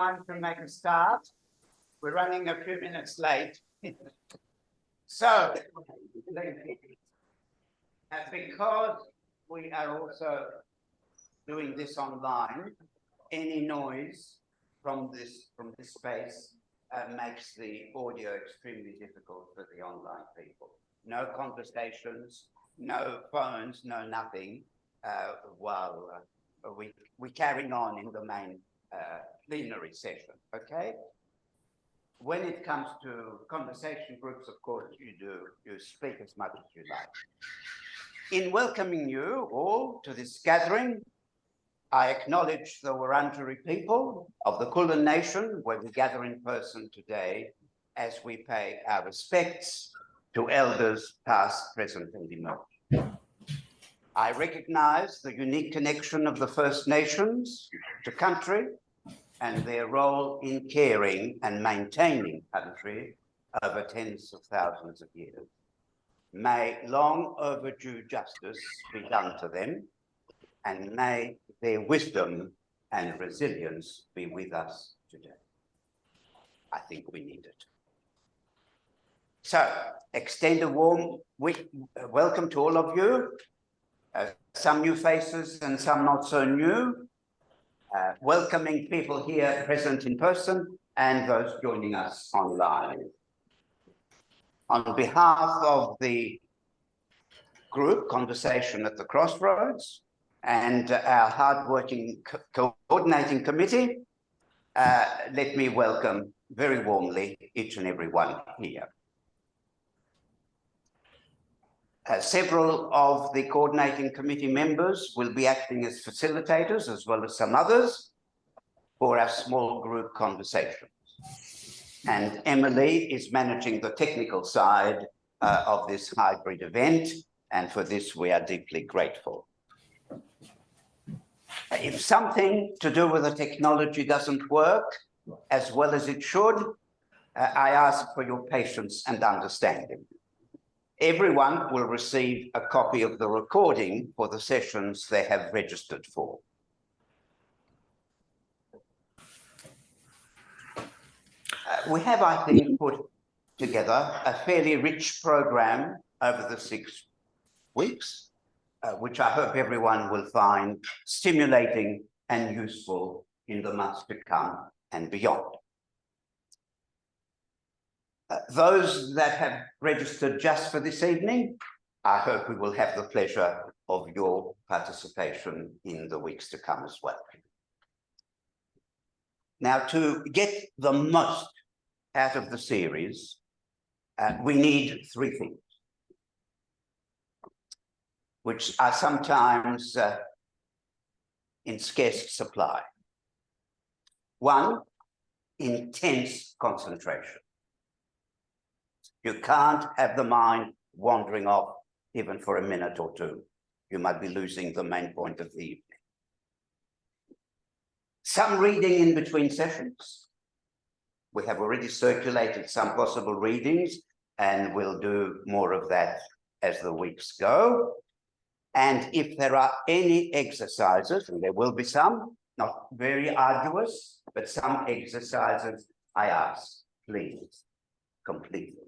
Time to make a start. We're running a few minutes late. So, because we are also doing this online, any noise from this space makes the audio extremely difficult for the online people. No conversations, no phones, no nothing, while we carrying on in the main plenary session, okay? When it comes to conversation groups, of course, you speak as much as you like. In welcoming you all to this gathering, I acknowledge the Wurundjeri people of the Kulin Nation, where we gather in person today, as we pay our respects to elders past, present, and emerging. I recognize the unique connection of the First Nations to country and their role in caring and maintaining country over tens of thousands of years. May long overdue justice be done to them, and may their wisdom and resilience be with us today. I think we need it. So, extend a warm welcome to all of you, some new faces and some not so new, welcoming people here present in person and those joining us online. On behalf of the group Conversation at the Crossroads and our hard-working coordinating committee, let me welcome very warmly each and every one here. Several of the coordinating committee members will be acting as facilitators, as well as some others, for our small group conversations. And Emily is managing the technical side of this hybrid event, and for this we are deeply grateful. If something to do with the technology doesn't work as well as it should, I ask for your patience and understanding. Everyone will receive a copy of the recording for the sessions they have registered for. We have, I think, put together a fairly rich program over the 6 weeks, which I hope everyone will find stimulating and useful in the months to come and beyond. Those that have registered just for this evening, I hope we will have the pleasure of your participation in the weeks to come as well. Now, to get the most out of the series, we need 3 things, which are sometimes in scarce supply. 1, intense concentration. You can't have the mind wandering off even for a minute or two. You might be losing the main point of the evening. Some reading in between sessions. We have already circulated some possible readings, and we'll do more of that as the weeks go. And if there are any exercises, and there will be some, not very arduous, but some exercises, I ask, please complete them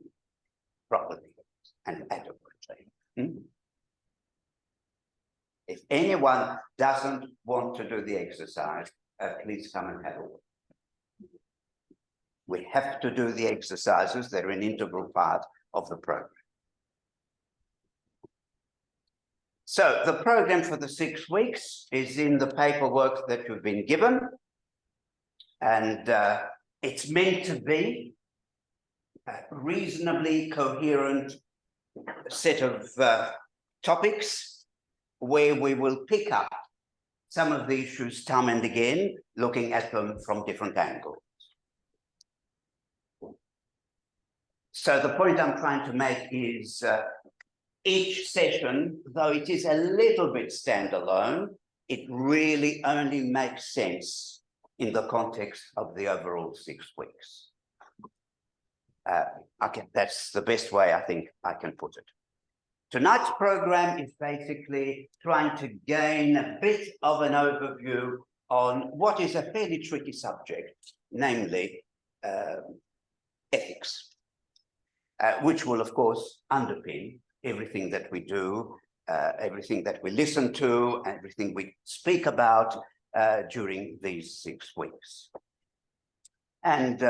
properly and adequately. If anyone doesn't want to do the exercise, please come and have a look. We have to do the exercises. They're an integral part of the program. So the program for the 6 weeks is in the paperwork that you've been given. And it's meant to be a reasonably coherent set of topics where we will pick up some of the issues time and again, looking at them from different angles. So the point I'm trying to make is each session, though it is a little bit standalone, it really only makes sense in the context of the overall 6 weeks. Okay, that's the best way I think I can put it. Tonight's program is basically trying to gain a bit of an overview on what is a fairly tricky subject, namely ethics, which will, of course, underpin everything that we do, everything that we listen to, everything we speak about during these 6 weeks. And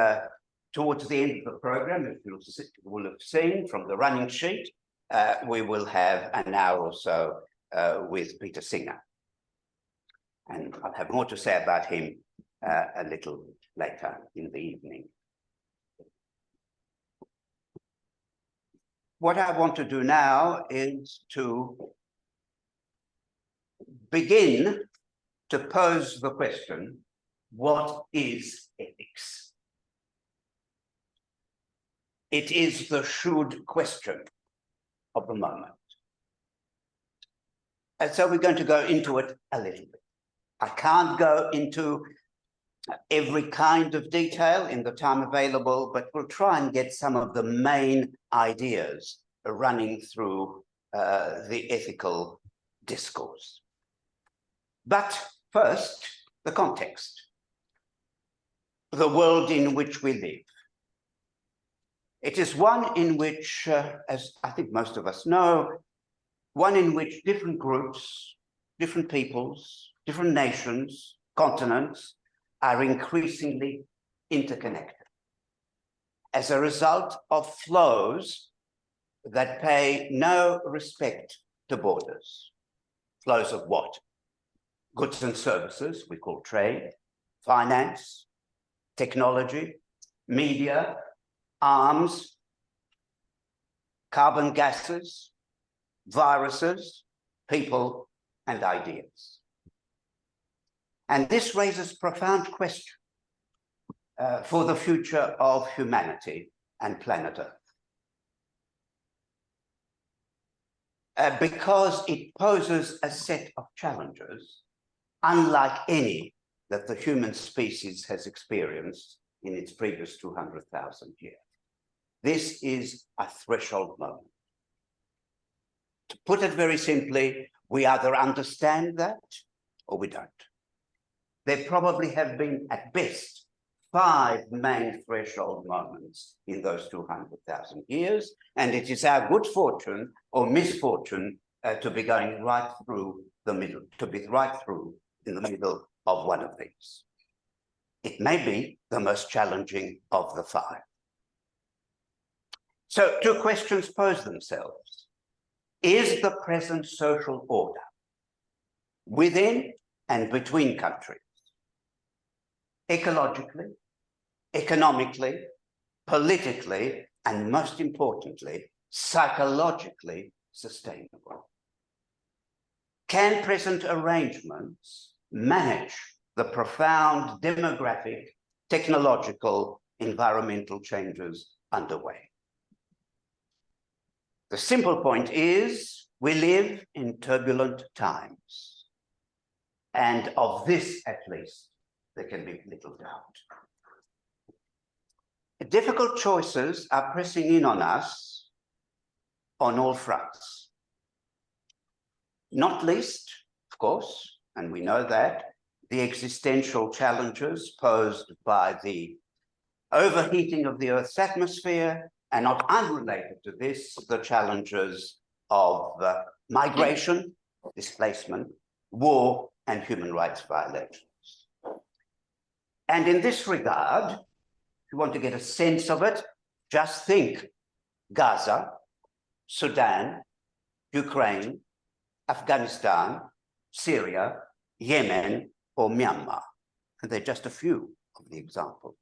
towards the end of the program, as you will have seen from the running sheet, we will have an hour or so with Peter Singer. And I'll have more to say about him a little later in the evening. What I want to do now is to begin to pose the question, what is ethics? It is the should question of the moment. And so we're going to go into it a little bit. I can't go into every kind of detail in the time available, but we'll try and get some of the main ideas running through the ethical discourse. But first, the context, the world in which we live. It is one in which, as I think most of us know, one in which different groups, different peoples, different nations, continents are increasingly interconnected as a result of flows that pay no respect to borders. Flows of what? Goods and services, we call trade, finance, technology, media, arms, carbon gases, viruses, people, and ideas. And this raises profound questions for the future of humanity and planet Earth. Because it poses a set of challenges unlike any that the human species has experienced in its previous 200,000 years. This is a threshold moment. To put it very simply, we either understand that or we don't. There probably have been, at best, 5 main threshold moments in those 200,000 years, and it is our good fortune or misfortune to be going right through the middle, to be right through in the middle of one of these. It may be the most challenging of the 5. So 2 questions pose themselves. Is the present social order within and between countries ecologically, economically, politically, and most importantly, psychologically sustainable? Can present arrangements manage the profound demographic, technological, environmental changes underway? The simple point is, we live in turbulent times. And of this, at least, there can be little doubt. Difficult choices are pressing in on us on all fronts. Not least, of course, and we know that, the existential challenges posed by the overheating of the Earth's atmosphere, and not unrelated to this, the challenges of migration, displacement, war, and human rights violations. And in this regard, if you want to get a sense of it, just think Gaza, Sudan, Ukraine, Afghanistan, Syria, Yemen, or Myanmar. And they're just a few of the examples.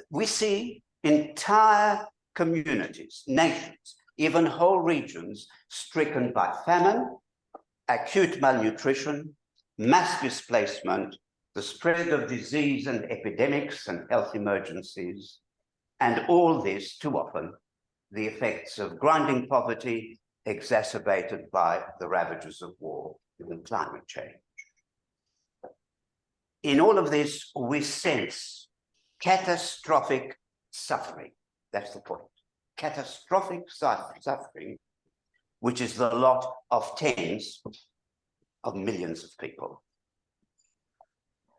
We see entire communities, nations, even whole regions stricken by famine, acute malnutrition, mass displacement, the spread of disease and epidemics and health emergencies, and all this, too often, the effects of grinding poverty exacerbated by the ravages of war and climate change. In all of this, we sense catastrophic suffering. That's the point. Catastrophic suffering, which is the lot of tens of millions of people.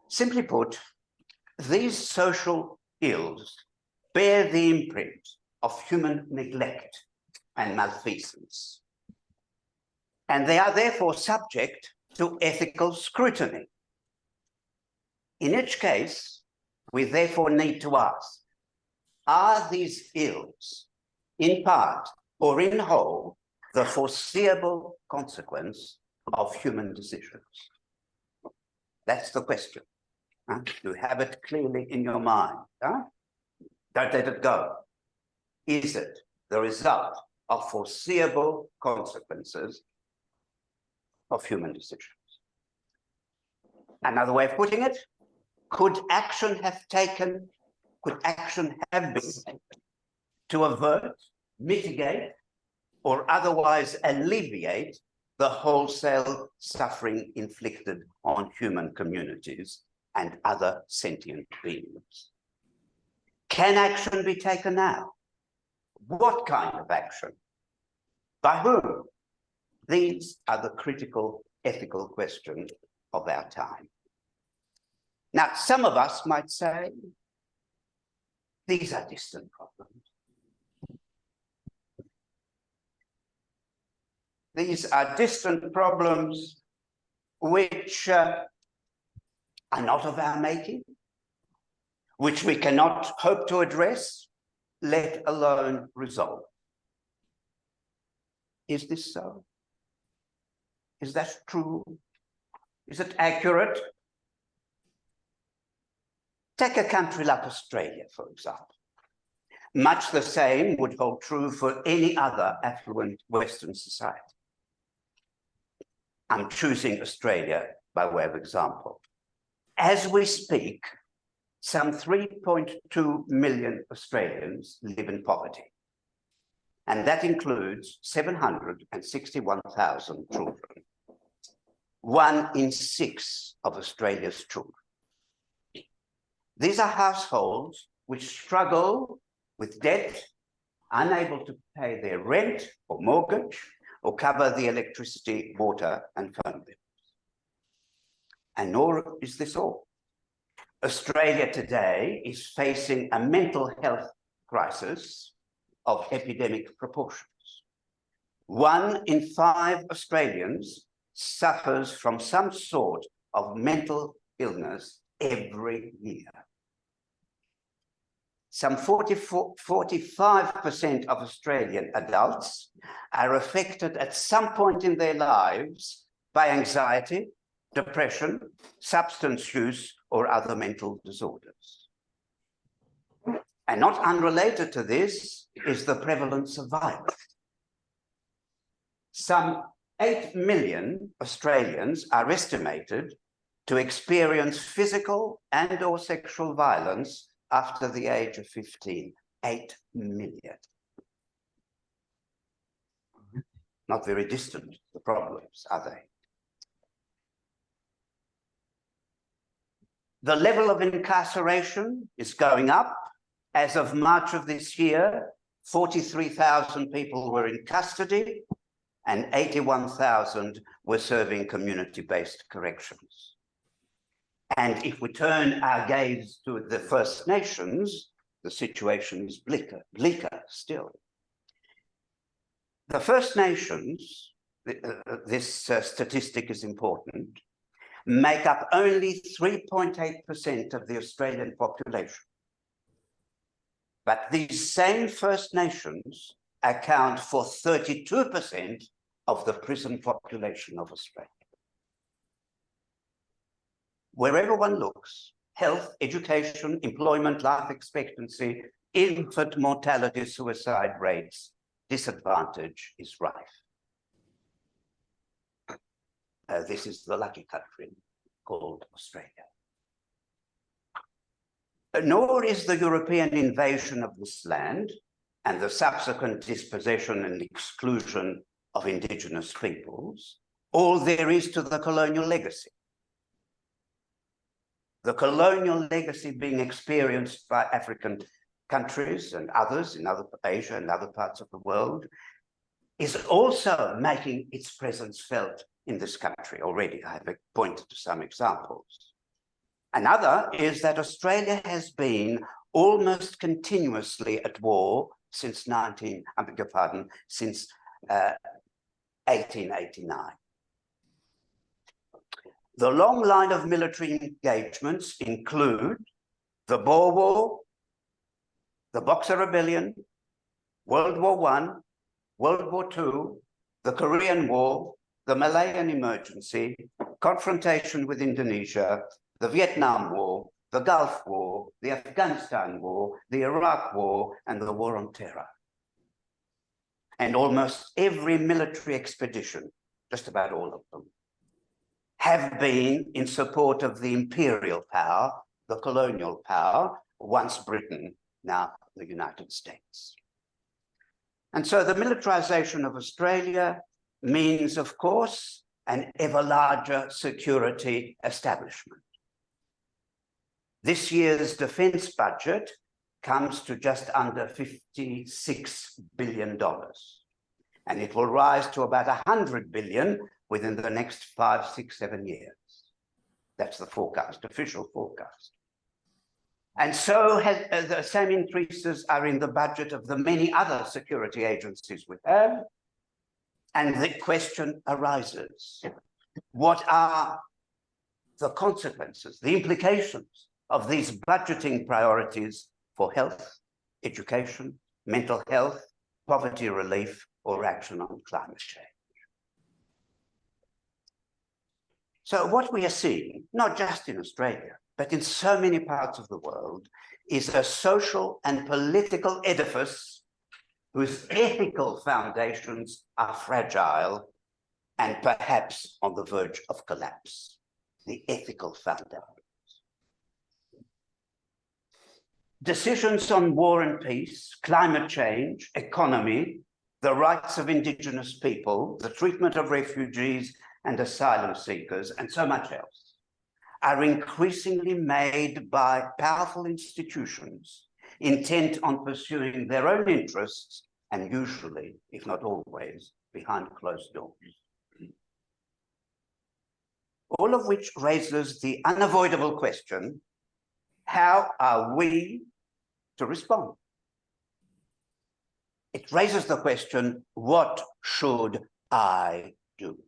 Simply put, these social ills bear the imprint of human neglect and malfeasance, and they are therefore subject to ethical scrutiny. In each case, we therefore need to ask, are these ills, in part or in whole, the foreseeable consequence of human decisions? That's the question. You have it clearly in your mind. Don't let it go. Is it the result of foreseeable consequences of human decisions? Another way of putting it, could action have been taken to avert, mitigate, or otherwise alleviate the wholesale suffering inflicted on human communities and other sentient beings? Can action be taken now? What kind of action? By whom? These are the critical ethical questions of our time. Now, some of us might say, these are distant problems. These are distant problems which are not of our making, which we cannot hope to address, let alone resolve. Is this so? Is that true? Is it accurate? Take a country like Australia, for example. Much the same would hold true for any other affluent Western society. I'm choosing Australia by way of example. As we speak, some 3.2 million Australians live in poverty, and that includes 761,000 children. 1 in 6 of Australia's children. These are households which struggle with debt, unable to pay their rent or mortgage, or cover the electricity, water, and phone bills. And nor is this all. Australia today is facing a mental health crisis of epidemic proportions. 1 in 5 Australians suffers from some sort of mental illness every year. Some 45% of Australian adults are affected at some point in their lives by anxiety, depression, substance use, or other mental disorders. And not unrelated to this is the prevalence of violence. Some 8 million Australians are estimated to experience physical and/or sexual violence after the age of 15. 8 million. Not very distant, the problems, are they? The level of incarceration is going up. As of March of this year, 43,000 people were in custody and 81,000 were serving community-based corrections. And if we turn our gaze to the First Nations, the situation is bleaker still. The First Nations, this statistic is important, make up only 3.8% of the Australian population. But these same First Nations account for 32% of the prison population of Australia. Wherever one looks, health, education, employment, life expectancy, infant mortality, suicide rates, disadvantage is rife. This is the lucky country called Australia. Nor is the European invasion of this land and the subsequent dispossession and exclusion of indigenous peoples all there is to the colonial legacy. The colonial legacy being experienced by African countries and others in Asia and other parts of the world is also making its presence felt in this country already. I have pointed to some examples. Another is that Australia has been almost continuously at war since since 1889. The long line of military engagements include the Boer War, the Boxer Rebellion, World War I, World War II, the Korean War, the Malayan Emergency, confrontation with Indonesia, the Vietnam War, the Gulf War, the Afghanistan War, the Iraq War, and the War on Terror. And almost every military expedition, just about all of them, have been in support of the imperial power, the colonial power, once Britain, now the United States. And so the militarization of Australia means, of course, an ever larger security establishment. This year's defense budget comes to just under $56 billion. And it will rise to about 100 billion within the next 5, 6, 7 years. That's the forecast, official forecast. And so the same increases are in the budget of the many other security agencies we have. And the question arises, what are the consequences, the implications of these budgeting priorities for health, education, mental health, poverty relief, or action on climate change? So what we are seeing, not just in Australia, but in so many parts of the world, is a social and political edifice whose ethical foundations are fragile and perhaps on the verge of collapse. The ethical foundations. Decisions on war and peace, climate change, economy, the rights of indigenous people, the treatment of refugees and asylum seekers, and so much else, are increasingly made by powerful institutions intent on pursuing their own interests, and usually, if not always, behind closed doors. All of which raises the unavoidable question, how are we to respond? It raises the question, what should I do?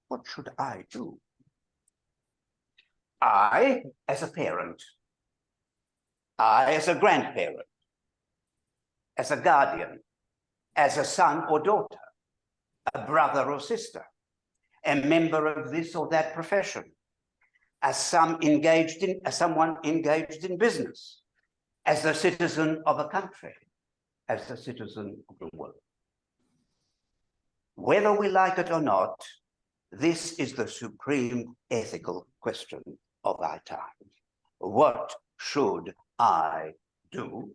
What should I do? I, as a parent, I, as a grandparent, as a guardian, as a son or daughter, a brother or sister, a member of this or that profession, as someone engaged in business, as a citizen of a country, as a citizen of the world. Whether we like it or not, this is the supreme ethical question of our time. What should I do?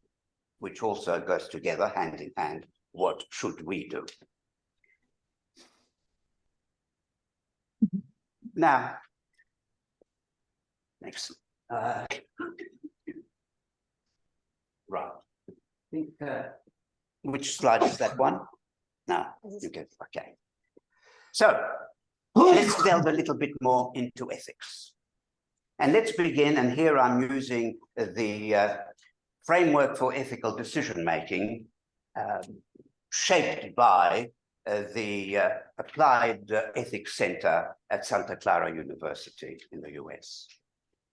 Which also goes together hand in hand. What should we do? Now, next. Right. I think, which slide is that one? No, you get, okay. So, let's delve a little bit more into ethics. And let's begin, and here I'm using the framework for ethical decision-making shaped by the Applied Ethics Center at Santa Clara University in the US.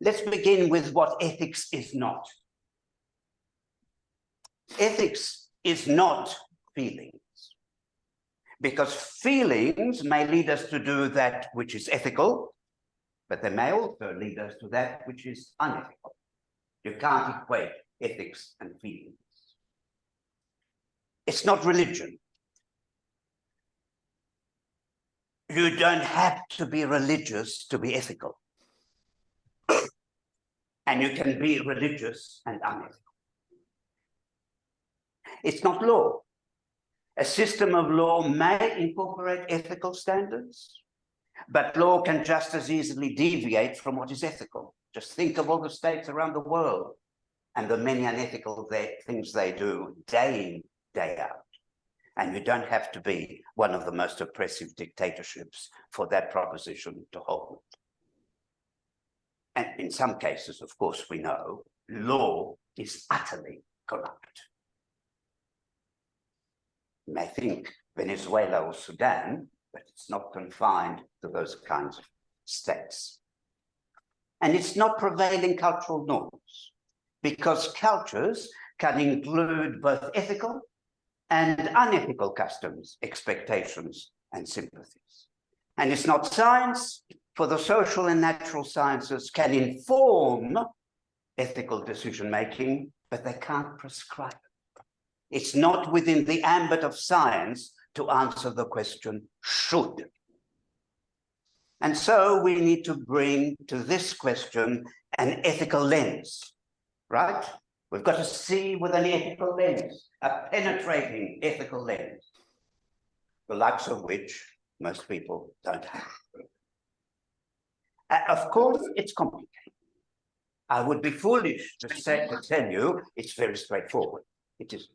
Let's begin with what ethics is not. Ethics is not feelings, because feelings may lead us to do that which is ethical, but they may also lead us to that which is unethical. You can't equate ethics and feelings. It's not religion. You don't have to be religious to be ethical. And you can be religious and unethical. It's not law. A system of law may incorporate ethical standards, but law can just as easily deviate from what is ethical. Just think of all the states around the world and the many unethical things they do day in, day out. And you don't have to be one of the most oppressive dictatorships for that proposition to hold. And in some cases, of course, we know law is utterly corrupt. You may think Venezuela or Sudan, but it's not confined to those kinds of states. And it's not prevailing cultural norms, because cultures can include both ethical and unethical customs, expectations, and sympathies. And it's not science, for the social and natural sciences can inform ethical decision-making, but they can't prescribe it. It's not within the ambit of science to answer the question, should. And so we need to bring to this question an ethical lens, right? We've got to see with an ethical lens, a penetrating ethical lens, the likes of which most people don't have. Of course, it's complicated. I would be foolish to tell you it's very straightforward. It isn't.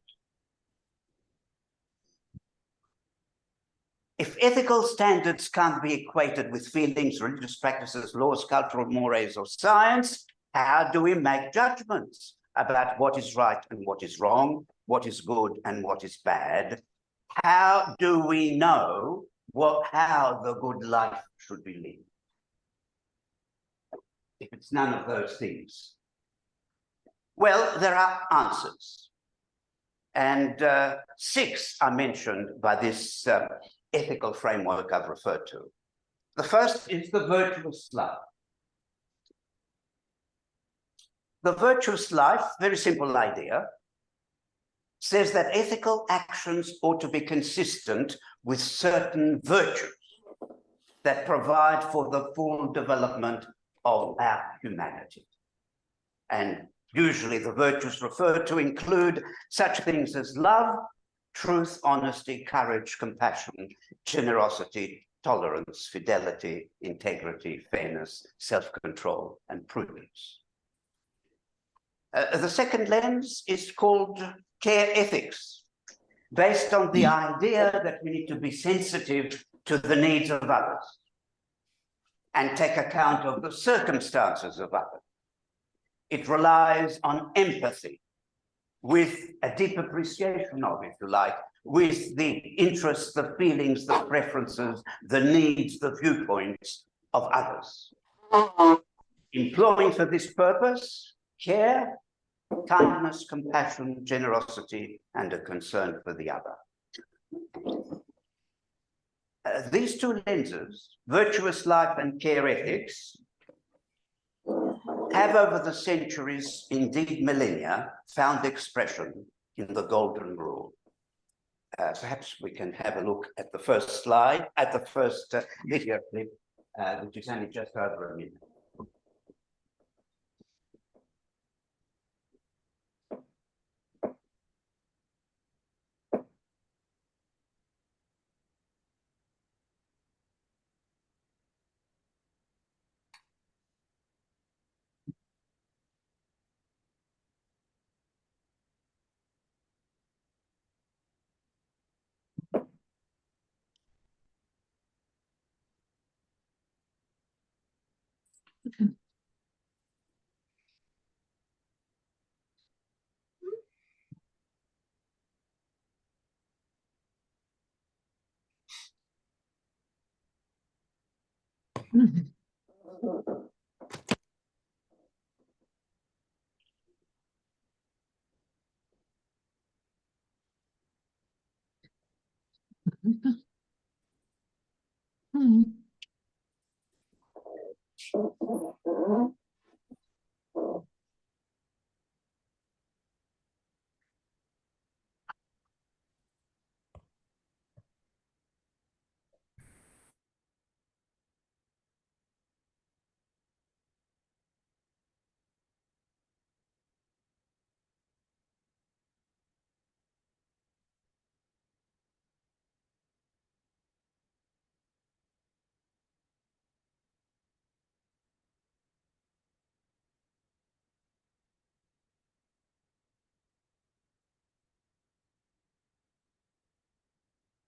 If ethical standards can't be equated with feelings, religious practices, laws, cultural mores, or science, how do we make judgments about what is right and what is wrong, what is good and what is bad? How do we know how the good life should be lived? If it's none of those things. Well, there are answers. And 6 are mentioned by this ethical framework I've referred to. The first is the virtuous life. The virtuous life, very simple idea, says that ethical actions ought to be consistent with certain virtues that provide for the full development of our humanity. And usually the virtues referred to include such things as love, truth, honesty, courage, compassion, generosity, tolerance, fidelity, integrity, fairness, self-control, and prudence. The second lens is called care ethics, based on the idea that we need to be sensitive to the needs of others and take account of the circumstances of others. It relies on empathy with a deep appreciation of, if you like, with the interests, the feelings, the preferences, the needs, the viewpoints of others. Employing for this purpose care, kindness, compassion, generosity, and a concern for the other. These 2 lenses, virtuous life and care ethics, have over the centuries, indeed millennia, found expression in the Golden Rule. Perhaps we can have a look at the first slide, at the first video clip, which is only just over a minute.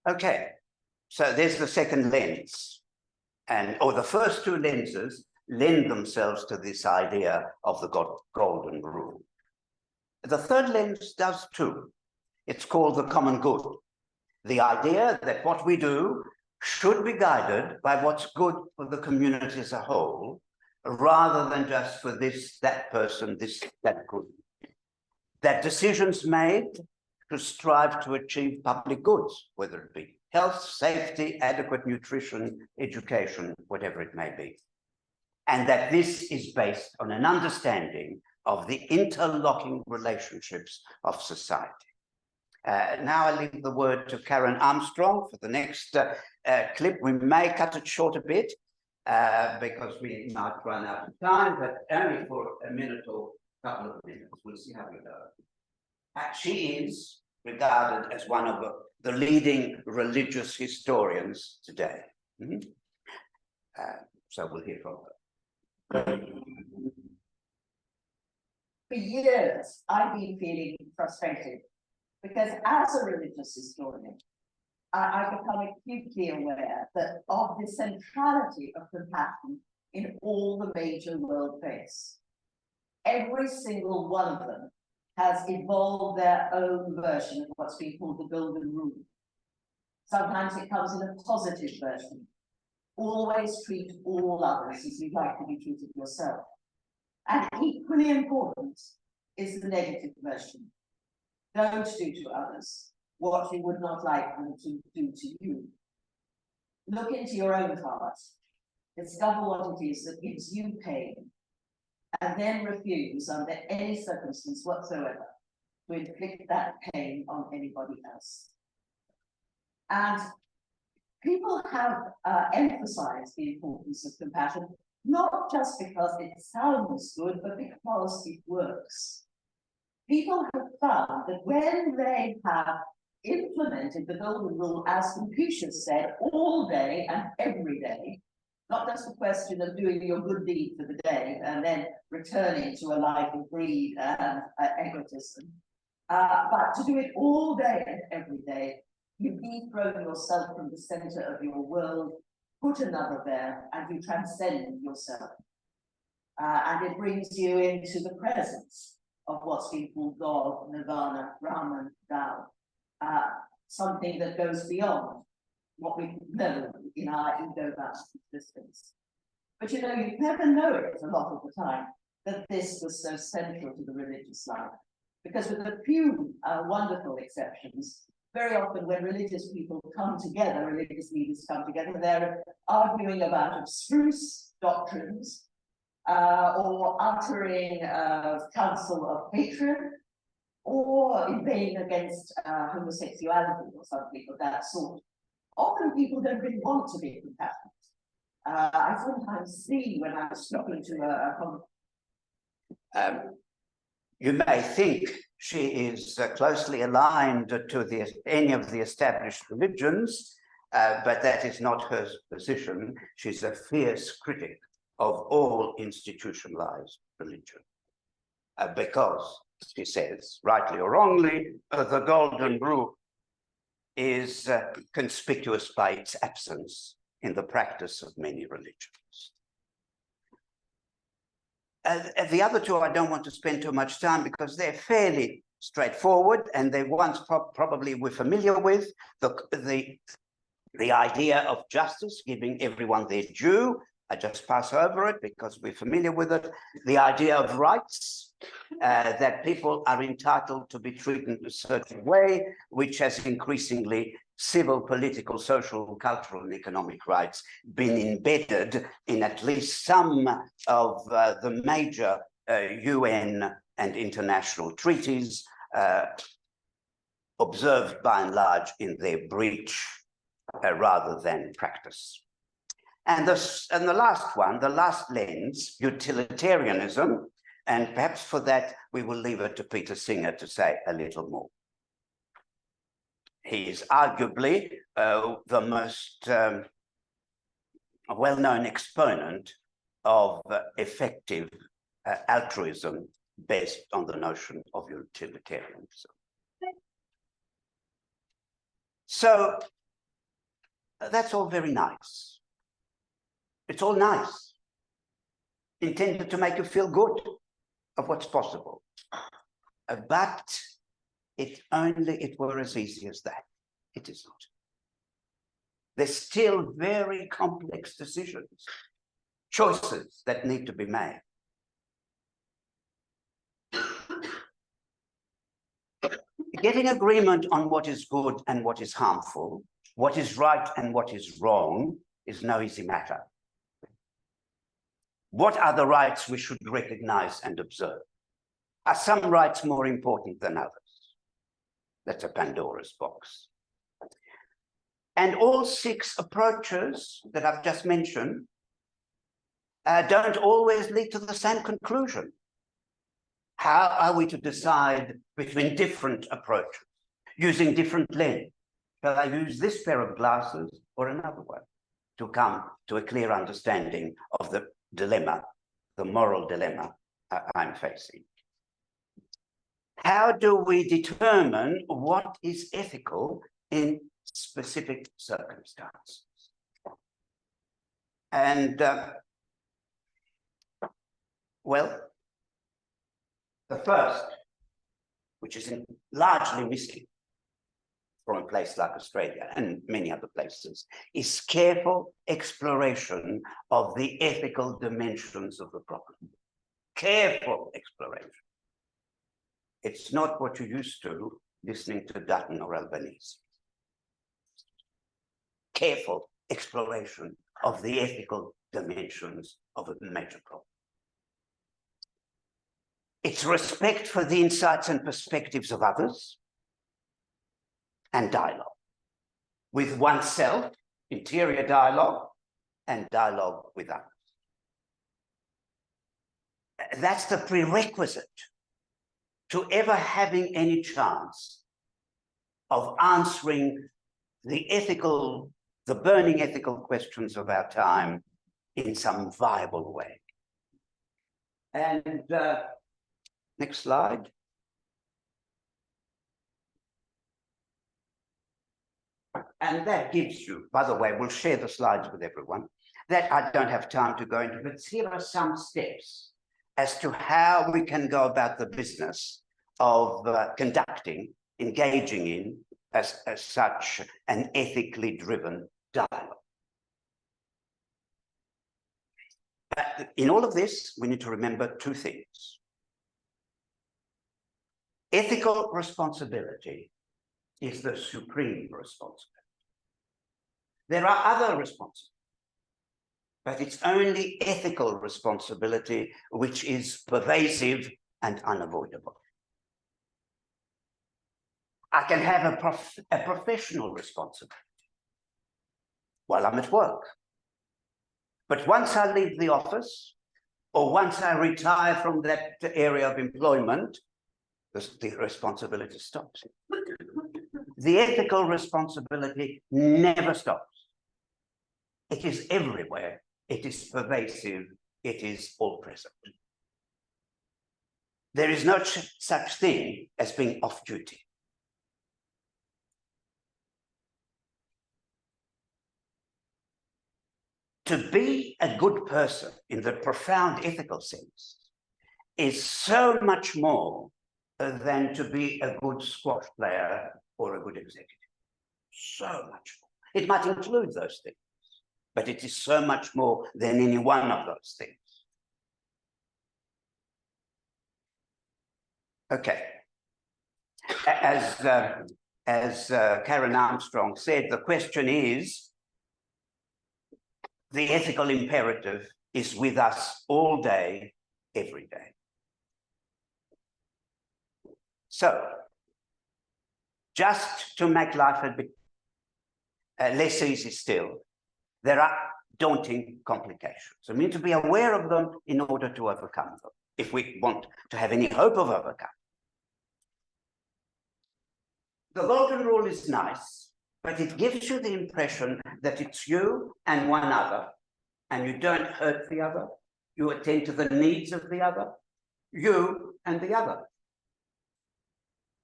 Okay, so there's the second lens, or the first two lenses lend themselves to this idea of the golden rule. The third lens does too. It's called the common good. The idea that what we do should be guided by what's good for the community as a whole, rather than just for this, that person, this, that group. That decisions made to strive to achieve public goods, whether it be health, safety, adequate nutrition, education, whatever it may be. And that this is based on an understanding of the interlocking relationships of society. Now I leave the word to Karen Armstrong for the next clip. We may cut it short a bit because we might run out of time, but only for a minute or a couple of minutes. We'll see how we go. She is regarded as one of the leading religious historians today. So we'll hear from her. For years, I've been feeling frustrated because as a religious historian, I've become acutely aware that of the centrality of compassion in all the major world faiths. Every single one of them has evolved their own version of what's been called the golden rule. Sometimes it comes in a positive version. Always treat all others as you'd like to be treated yourself. And equally important is the negative version. Don't do to others what you would not like them to do to you. Look into your own heart, discover what it is that gives you pain, and then refuse under any circumstance whatsoever to inflict that pain on anybody else. And people have emphasized the importance of compassion, not just because it sounds good, but because it works. People have found that when they have implemented the golden rule, as Confucius said, all day and every day, not just a question of doing your good deed for the day and then returning to a life of greed and egotism, but to do it all day and every day, you dethrone yourself from the center of your world, put another there, and you transcend yourself. And it brings you into the presence of what's been called God, Nirvana, Brahman, Tao, something that goes beyond what we know in our ego-bound existence. But you know, you never know it a lot of the time that this was so central to the religious life, because with a few wonderful exceptions, very often when religious people come together, religious leaders come together, they're arguing about abstruse doctrines or uttering counsel of hatred or invading against homosexuality or something of that sort. Often people don't really want to be compassionate. I sometimes see when I'm speaking to you may think she is closely aligned to any of the established religions, but that is not her position. She's a fierce critic of all institutionalized religion, because she says, rightly or wrongly, the golden rule is conspicuous by its absence in the practice of many religions. The other two I don't want to spend too much time because they're fairly straightforward and they once probably we're familiar with. The idea of justice, giving everyone their due. I just pass over it because we're familiar with it. The idea of rights, that people are entitled to be treated in a certain way, which has increasingly civil, political, social, cultural, and economic rights been embedded in at least some of the major UN and international treaties, observed by and large in their breach rather than practice. And the last one, the last lens, utilitarianism, and perhaps for that we will leave it to Peter Singer to say a little more. He is arguably the most well-known exponent of effective altruism based on the notion of utilitarianism. So That's all very nice. It's all nice, intended to make you feel good of what's possible. But if only it were as easy as that. It isn't. There's still very complex decisions, choices that need to be made. Getting agreement on what is good and what is harmful, what is right and what is wrong, is no easy matter. What are the rights we should recognize and observe? Are some rights more important than others? That's a Pandora's box. And all 6 approaches that I've just mentioned don't always lead to the same conclusion. How are we to decide between different approaches, using different lens? Shall I use this pair of glasses or another one to come to a clear understanding of the dilemma, the moral dilemma I'm facing? How do we determine what is ethical in specific circumstances? And, well, the first, which is largely missing from a place like Australia and many other places, is careful exploration of the ethical dimensions of the problem. Careful exploration. It's not what you're used to listening to Dutton or Albanese. Careful exploration of the ethical dimensions of a major problem. It's respect for the insights and perspectives of others, and dialogue with oneself, interior dialogue, and dialogue with others. That's the prerequisite to ever having any chance of answering the burning ethical questions of our time in some viable way. And next slide. And that gives you, by the way, we'll share the slides with everyone, that I don't have time to go into, but here are some steps as to how we can go about the business of conducting, engaging in, as such, an ethically driven dialogue. In all of this, we need to remember 2 things. Ethical responsibility is the supreme responsibility. There are other responsibilities, but it's only ethical responsibility which is pervasive and unavoidable. I can have a professional responsibility while I'm at work. But once I leave the office, or once I retire from that area of employment, the responsibility stops. The ethical responsibility never stops. It is everywhere. It is pervasive. It is all present. There is no such thing as being off duty. To be a good person in the profound ethical sense is so much more than to be a good squash player or a good executive. So much more. It might include those things, but it is so much more than any one of those things. Okay. As Karen Armstrong said, the question is, the ethical imperative is with us all day, every day. So, just to make life a bit less easy still, there are daunting complications. We need to be aware of them in order to overcome them, if we want to have any hope of overcoming. The golden rule is nice, but it gives you the impression that it's you and one other, and you don't hurt the other. You attend to the needs of the other, you and the other.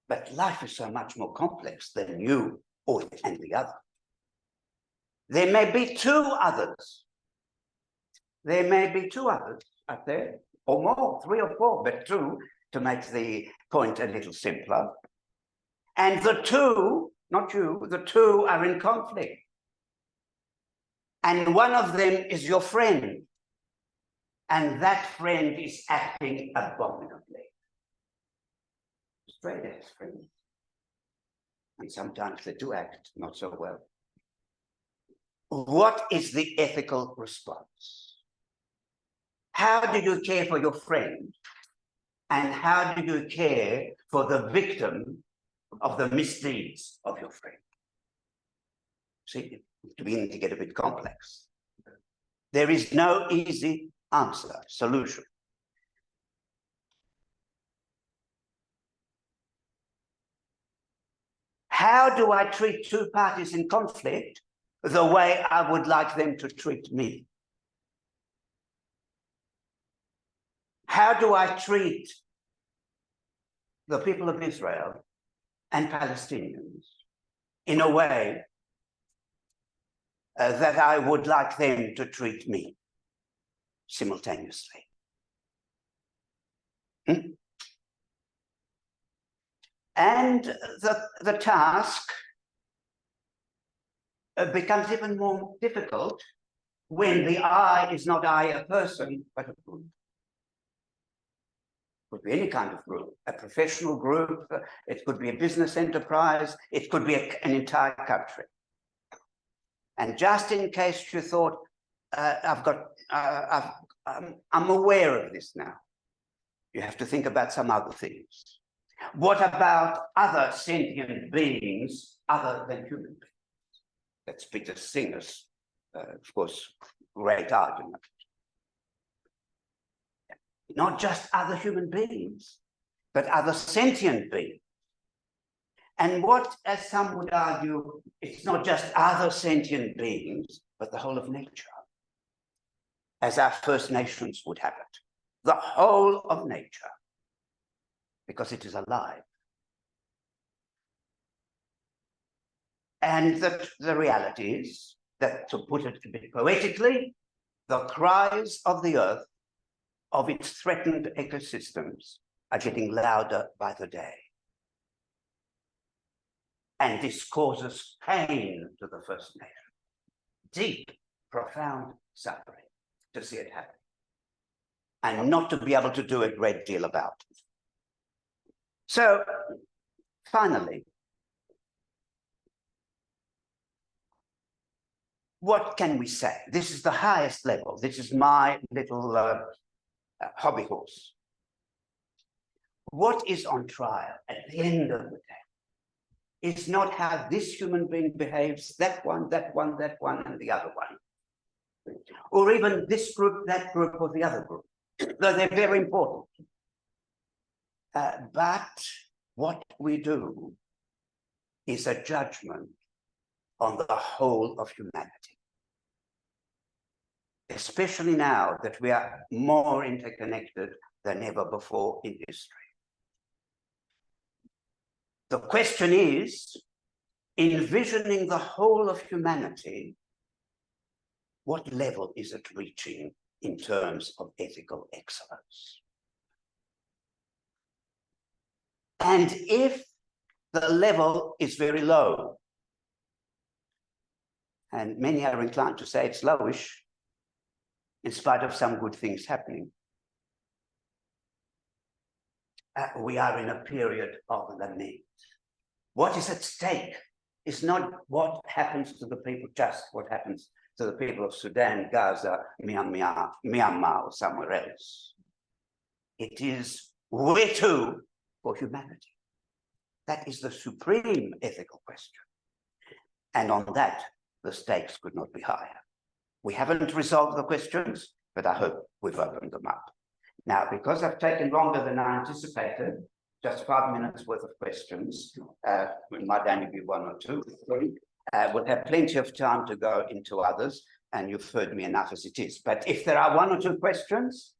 But life is so much more complex than you and the other. There may be two others. There may be two others up there, or more, 3 or 4, but 2 to make the point a little simpler. And the 2, not you, the 2 are in conflict. And one of them is your friend. And that friend is acting abominably. Straight as friends. And sometimes they do act not so well. What is the ethical response? How do you care for your friend? And how do you care for the victim of the misdeeds of your friend? See, it's beginning to get a bit complex. There is no easy answer, solution. How do I treat two parties in conflict the way I would like them to treat me? How do I treat the people of Israel and Palestinians in a way that I would like them to treat me simultaneously? And the task becomes even more difficult when the I is not I, a person, but a group. It could be any kind of group, a professional group, it could be a business enterprise, it could be an entire country. And just in case you thought, I'm aware of this now, you have to think about some other things. What about other sentient beings other than human beings? That's Peter Singer's, of course, great argument. Not just other human beings, but other sentient beings. And what, as some would argue, it's not just other sentient beings, but the whole of nature, as our First Nations would have it. The whole of nature, because it is alive. And the reality is that, to put it a bit poetically, the cries of the earth, of its threatened ecosystems, are getting louder by the day. And this causes pain to the First Nation. Deep, profound suffering to see it happen. And not to be able to do a great deal about it. So, finally, what can we say? This is the highest level. This is my little hobby horse. What is on trial at the end of the day is not how this human being behaves, that one, and the other one. Or even this group, that group, or the other group. Though they're very important. But what we do is a judgment on the whole of humanity. Especially now that we are more interconnected than ever before in history. The question is, envisioning the whole of humanity, what level is it reaching in terms of ethical excellence? And if the level is very low, and many are inclined to say it's lowish, in spite of some good things happening, we are in a period of lament. What is at stake is not what happens to the people, just what happens to the people of Sudan, Gaza, Myanmar, or somewhere else. It is where to for humanity. That is the supreme ethical question. And on that, the stakes could not be higher. We haven't resolved the questions, but I hope we've opened them up. Now, because I've taken longer than I anticipated, just 5 minutes worth of questions, it might only be 1 or 2, we'll have plenty of time to go into others, and you've heard me enough as it is. But if there are 1 or 2 questions,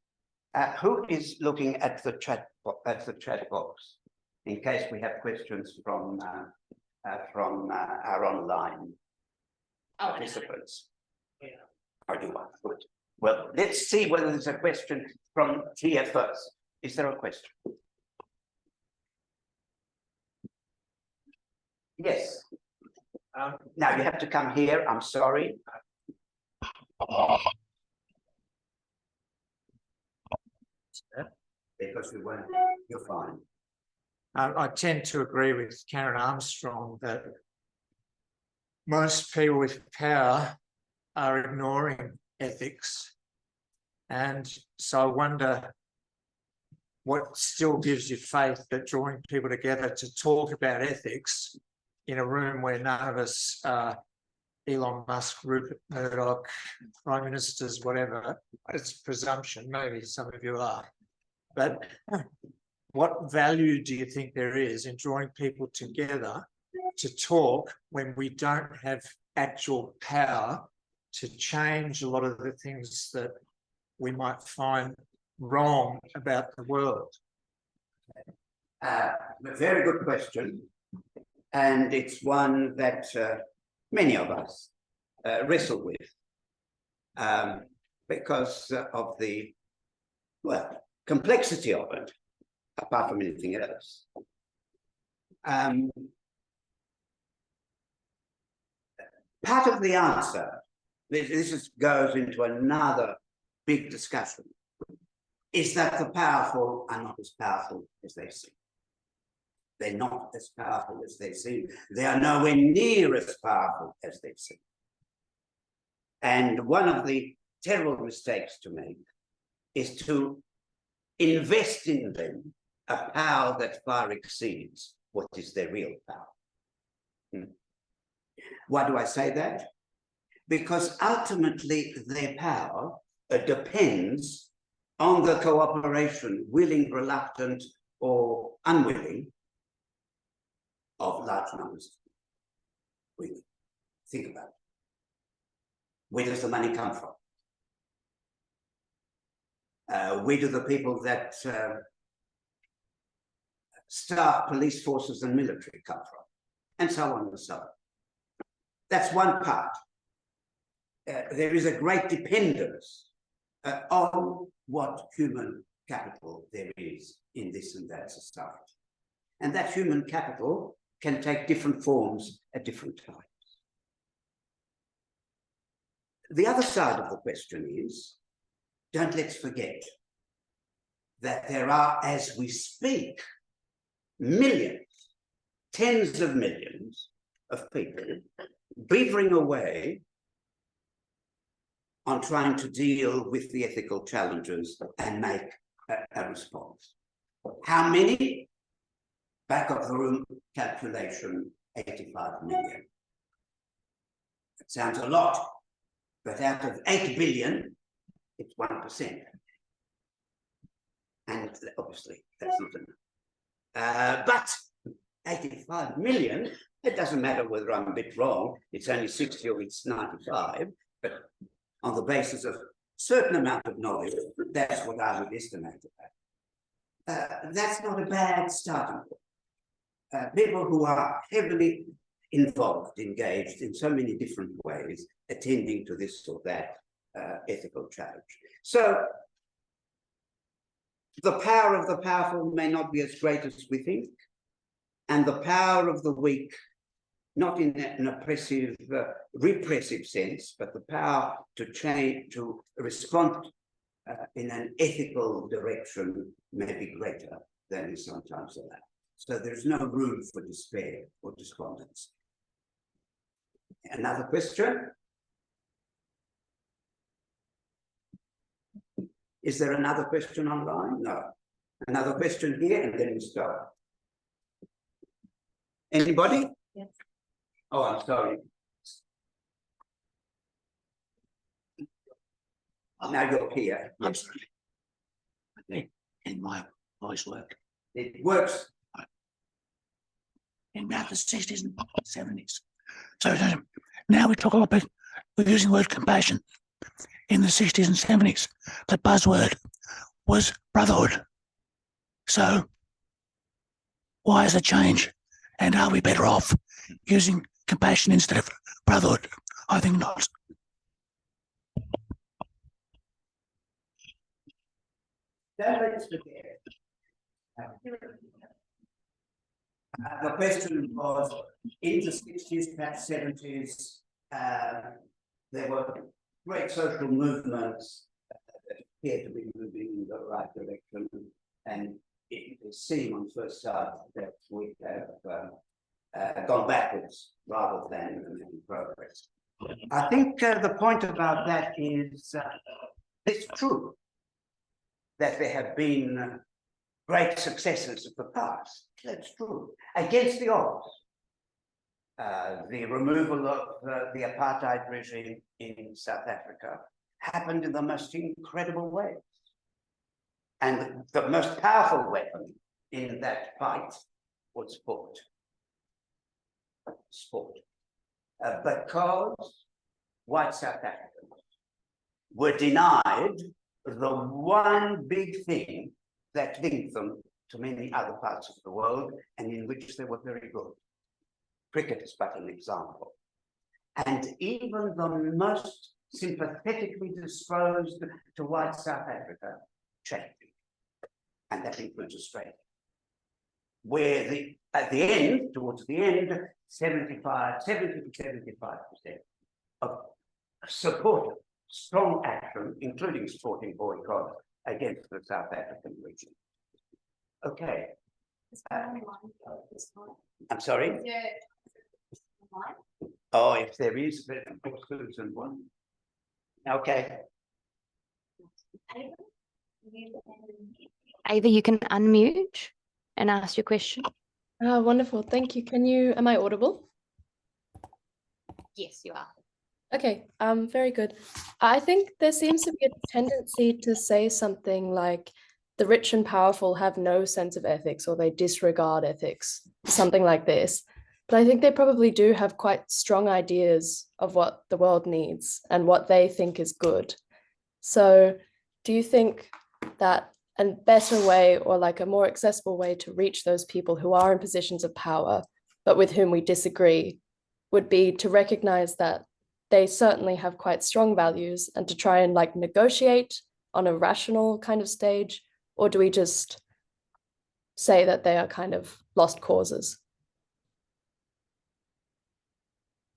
who is looking at the chat box, in case we have questions from our online? participants? Or do one? Good. Well, let's see whether there's a question from here first. Is there a question? Yes. Now you have to come here. I'm sorry. Because we won't. You're fine. I tend to agree with Karen Armstrong that most people with power are ignoring ethics. And so I wonder what still gives you faith that drawing people together to talk about ethics in a room where none of us are Elon Musk, Rupert Murdoch, prime ministers, whatever, it's presumption, maybe some of you are. But what value do you think there is in drawing people together to talk when we don't have actual power to change a lot of the things that we might find wrong about the world? A very good question. And it's one that many of us wrestle with because of the, well, complexity of it, apart from anything else. Part of the answer, this goes into another big discussion, is that the powerful are not as powerful as they seem. They're not as powerful as they seem. They are nowhere near as powerful as they seem. And one of the terrible mistakes to make is to invest in them a power that far exceeds what is their real power. Why do I say that? Because ultimately their power depends on the cooperation, willing, reluctant, or unwilling, of large numbers. Think about it. Where does the money come from? Where do the people that staff police forces and military come from? And so on and so on. That's one part. There is a great dependence on what human capital there is in this and that society. And that human capital can take different forms at different times. The other side of the question is, don't let's forget that there are, as we speak, millions, tens of millions of people beavering away on trying to deal with the ethical challenges and make a response. How many? Back of the room calculation, 85 million. That sounds a lot, but out of 8 billion, it's 1%. And obviously, that's not enough. But 85 million, it doesn't matter whether I'm a bit wrong, it's only 60 or it's 95, but on the basis of a certain amount of knowledge, that's what I would estimate it. That's not a bad starting point. People who are heavily involved, engaged in so many different ways, attending to this or that ethical challenge. So the power of the powerful may not be as great as we think, and the power of the weak, not in an oppressive, repressive sense, but the power to change, to respond in an ethical direction may be greater than is sometimes allowed. So there's no room for despair or despondency. Another question? Is there another question online? No. Another question here, and then we start. Anybody? Yes. Oh, I'm sorry. Now you're here. Yes. In my voice work. It works. In about the 60s and 70s. So now we talk a lot about, we're using the word compassion. In the 60s and 70s, the buzzword was brotherhood. So why is a change? And are we better off using compassion instead of brotherhood? I think not. Don't let's forget. The question was, in the 60s, perhaps 70s, there were great social movements that appeared to be moving in the right direction, and it seemed on first sight that we have gone backwards rather than making progress. I think the point about that is it's true that there have been great successes of the past. That's true. Against the odds. The removal of the apartheid regime in South Africa happened in the most incredible ways. And the most powerful weapon in that fight was sport. Sport. Because white South Africans were denied the one big thing that linked them to many other parts of the world and in which they were very good. Cricket is but an example. And even the most sympathetically disposed to white South Africa changed. And that includes Australia. Where at the end, towards the end, 70 to 75% of supported strong action, including supporting boycott against the South African regime. Okay. I'm sorry? Yeah. Oh, if there is, then of course Susan one. Okay. Ava, you can unmute and ask your question. Wonderful. Thank you. Am I audible? Yes, you are. Okay, very good. I think there seems to be a tendency to say something like the rich and powerful have no sense of ethics or they disregard ethics, something like this. But I think they probably do have quite strong ideas of what the world needs and what they think is good. So do you think that a better way or like a more accessible way to reach those people who are in positions of power, but with whom we disagree, would be to recognize that they certainly have quite strong values and to try and like negotiate on a rational kind of stage? Or do we just say that they are kind of lost causes?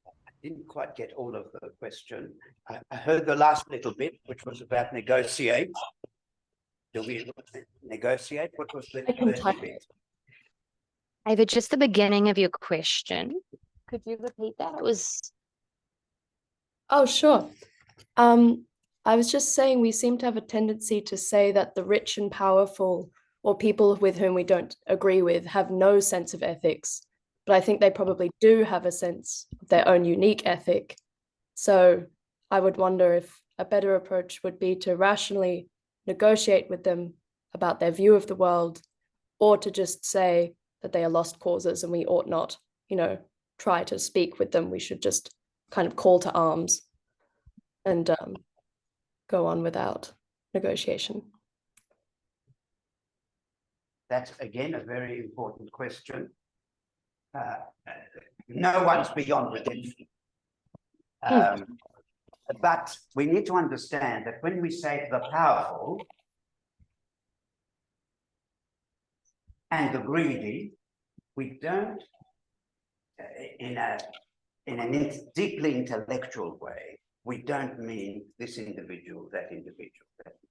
I didn't quite get all of the question. I heard the last little bit, which was about negotiate. Do we negotiate? What was the first bit? Ava, just the beginning of your question. Could you repeat that? It was... Oh, sure. I was just saying we seem to have a tendency to say that the rich and powerful or people with whom we don't agree with have no sense of ethics, but I think they probably do have a sense of their own unique ethic. So I would wonder if a better approach would be to rationally negotiate with them about their view of the world, or to just say that they are lost causes and we ought not, try to speak with them. We should just kind of call to arms and go on without negotiation. That's again a very important question. No one's beyond redemption. But we need to understand that when we say the powerful and the greedy, we don't, in a deeply intellectual way, we don't mean this individual, that individual, that individual.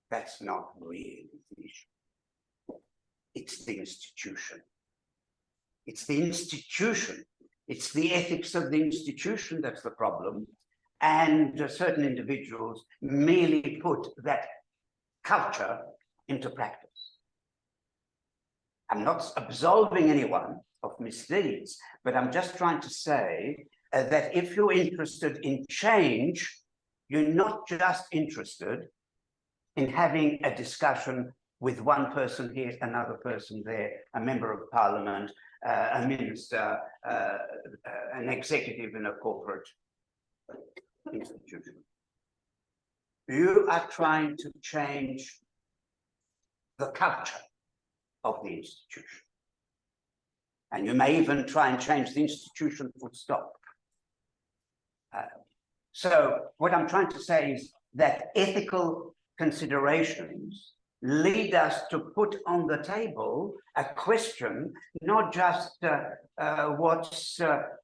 That's not really the issue. It's the institution. It's the institution. It's the ethics of the institution that's the problem. And certain individuals merely put that culture into practice. I'm not absolving anyone of misdeeds, but I'm just trying to say that if you're interested in change, you're not just interested in having a discussion with one person here, another person there, a member of parliament, a minister, an executive in a corporate institution. You are trying to change the culture of the institution. And you may even try and change the institution full stop. So what I'm trying to say is that ethical considerations lead us to put on the table a question, not just what's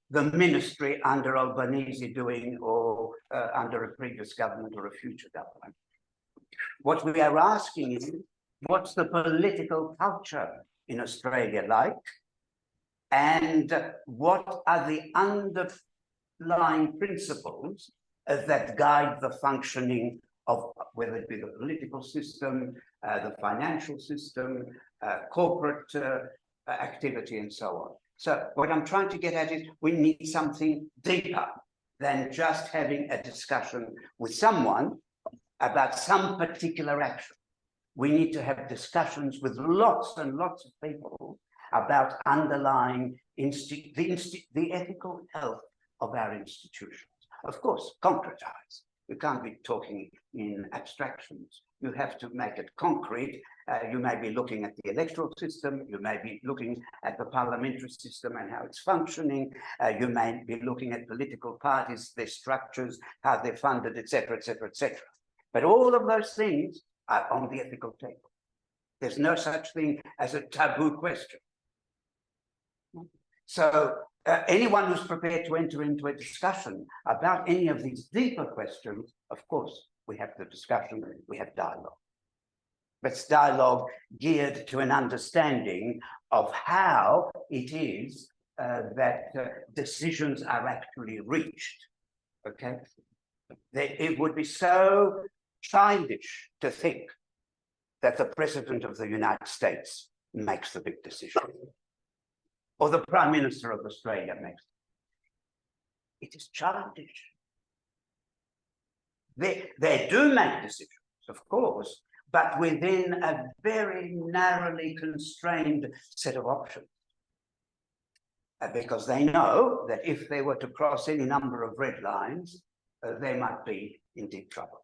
the ministry under Albanese doing, or under a previous government or a future government. What we are asking is, what's the political culture in Australia like? And what are the underlying principles that guide the functioning of, whether it be the political system, the financial system, corporate activity, and so on. So what I'm trying to get at is, we need something deeper than just having a discussion with someone about some particular action. We need to have discussions with lots and lots of people about underlying the ethical health of our institutions. Of course, concretize. We can't be talking in abstractions. You have to make it concrete. You may be looking at the electoral system. You may be looking at the parliamentary system and how it's functioning. You may be looking at political parties, their structures, how they're funded, etc., etc., etc. But all of those things are on the ethical table. There's no such thing as a taboo question. So anyone who's prepared to enter into a discussion about any of these deeper questions, of course, we have the discussion, we have dialogue. But it's dialogue geared to an understanding of how it is that decisions are actually reached, okay? It would be so childish to think that the President of the United States makes the big decision, or the Prime Minister of Australia makes it. It is childish. They do make decisions, of course, but within a very narrowly constrained set of options. Because they know that if they were to cross any number of red lines, they might be in deep trouble.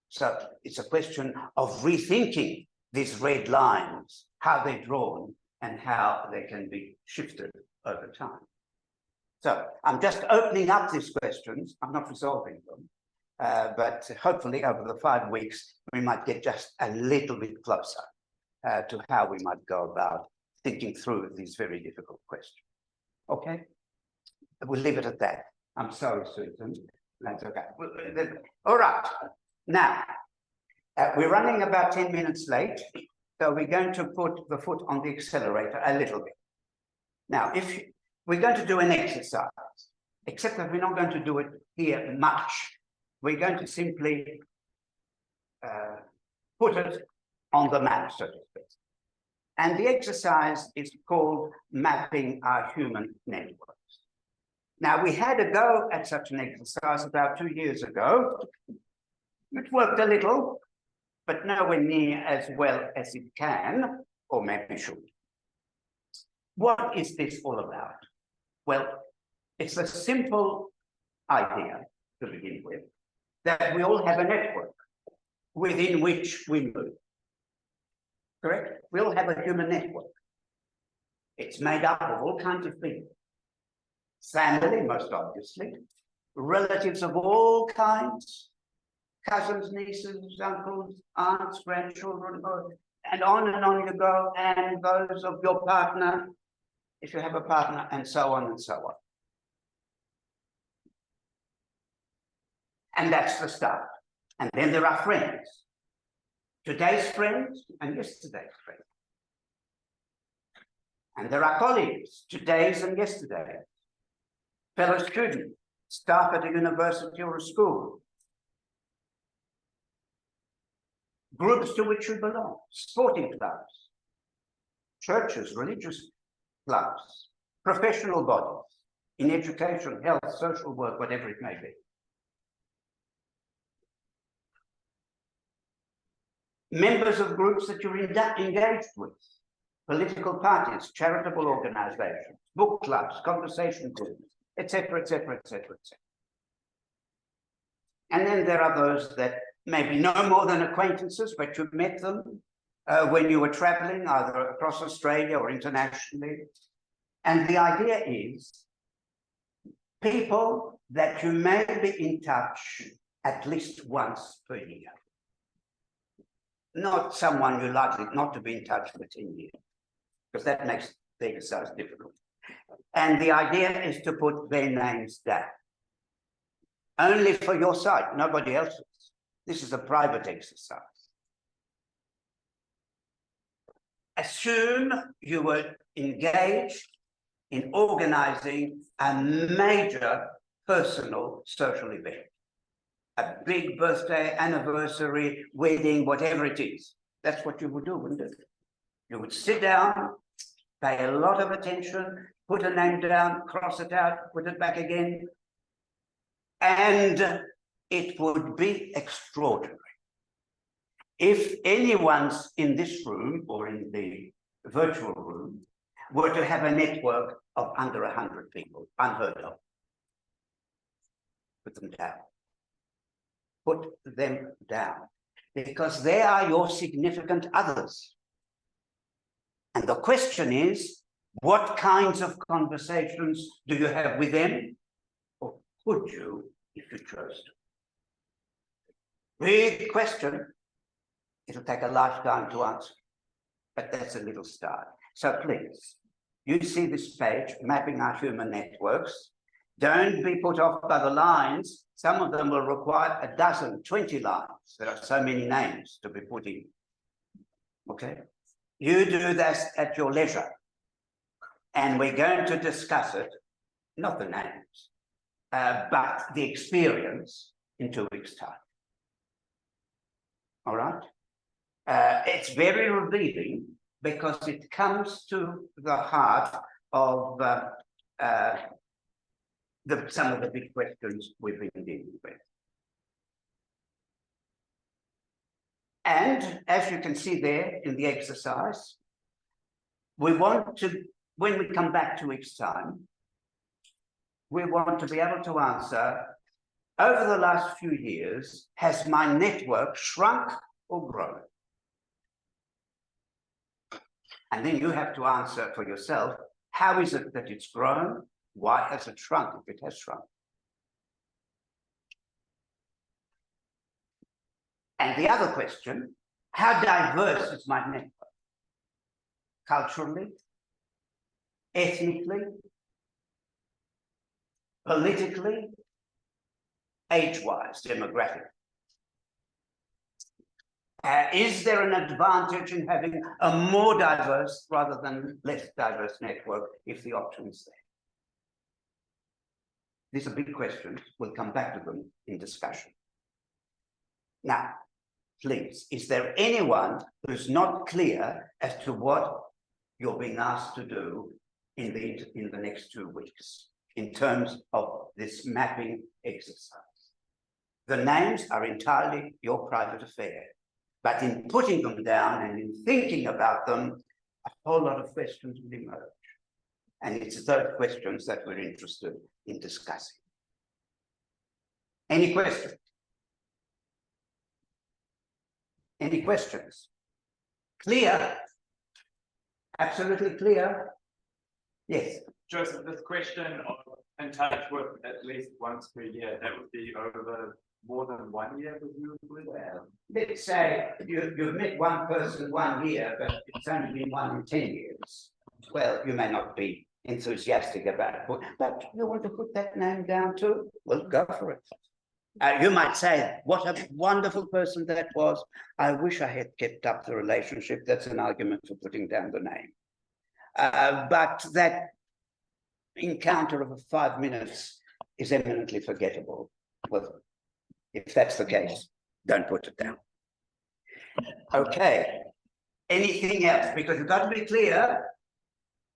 So it's a question of rethinking these red lines, how they're drawn and how they can be shifted over time. So I'm just opening up these questions. I'm not resolving them, but hopefully over the 5 weeks, we might get just a little bit closer to how we might go about thinking through these very difficult questions. Okay? We'll leave it at that. I'm sorry, Susan. That's okay. All right. Now, we're running about 10 minutes late, so we're going to put the foot on the accelerator a little bit. Now, if we're going to do an exercise, except that we're not going to do it here much. We're going to simply put it on the map, so to speak. And the exercise is called Mapping Our Human Networks. Now, we had a go at such an exercise about 2 years ago. It worked a little, but nowhere near as well as it can, or maybe should. What is this all about? Well, it's a simple idea to begin with, that we all have a network within which we move. Correct? We all have a human network. It's made up of all kinds of people. Family, most obviously, relatives of all kinds, cousins, nieces, uncles, aunts, grandchildren, and on you go, and those of your partner, if you have a partner, and so on and so on. And that's the start. And then there are friends. Today's friends and yesterday's friends. And there are colleagues, today's and yesterday's. Fellow students, staff at a university or a school. Groups to which you belong, sporting clubs, churches, religious clubs, professional bodies, in education, health, social work, whatever it may be. Members of groups that you're engaged with, political parties, charitable organizations, book clubs, conversation groups, etc., etc., etc., etc. And then there are those that maybe no more than acquaintances, but you met them when you were traveling either across Australia or internationally. And the idea is people that you may be in touch at least once per year. Not someone you're likely not to be in touch for 10 years, because that makes the exercise difficult. And the idea is to put their names down. Only for your site, nobody else's. This is a private exercise. Assume you were engaged in organizing a major personal social event. A big birthday, anniversary, wedding, whatever it is. That's what you would do, wouldn't it? You would sit down, pay a lot of attention, put a name down, cross it out, put it back again. And it would be extraordinary. If anyone's in this room or in the virtual room were to have a network of under 100 people, unheard of, put them down. Put them down, because they are your significant others. And the question is, what kinds of conversations do you have with them? Or could you, if you chose to? Big question. It'll take a lifetime to answer, but that's a little start. So please, you see this page, mapping our human networks. Don't be put off by the lines. Some of them will require a dozen, 20 lines. There are so many names to be put in. Okay? You do this at your leisure. And we're going to discuss it, not the names, but the experience in 2 weeks' time. All right? It's very revealing because it comes to the heart of some of the big questions we've been dealing with. And as you can see there in the exercise, we want to, when we come back 2 weeks' time, we want to be able to answer, over the last few years, has my network shrunk or grown? And then you have to answer for yourself, how is it that it's grown? Why has it shrunk if it has shrunk? And the other question, how diverse is my network? Culturally, ethnically, politically, age-wise, demographically. Is there an advantage in having a more diverse rather than less diverse network if the option is there? These are big questions. We'll come back to them in discussion. Now, please, is there anyone who's not clear as to what you're being asked to do in the next 2 weeks in terms of this mapping exercise? The names are entirely your private affair, but in putting them down and in thinking about them, a whole lot of questions will emerge. And it's those questions that we're interested in discussing. Any questions? Any questions? Clear? Absolutely clear? Yes. Joseph, this question of in touch with at least once per year, that would be over more than 1 year, presumably? Well, let's say you've met one person 1 year, but it's only been 1 in 10 years. Well, you may not be enthusiastic about it, but you want to put that name down too? Well, go for it. You might say, what a wonderful person that was. I wish I had kept up the relationship. That's an argument for putting down the name. But that encounter of 5 minutes is eminently forgettable. Well, if that's the case, don't put it down. Okay. Anything else? Because you've got to be clear.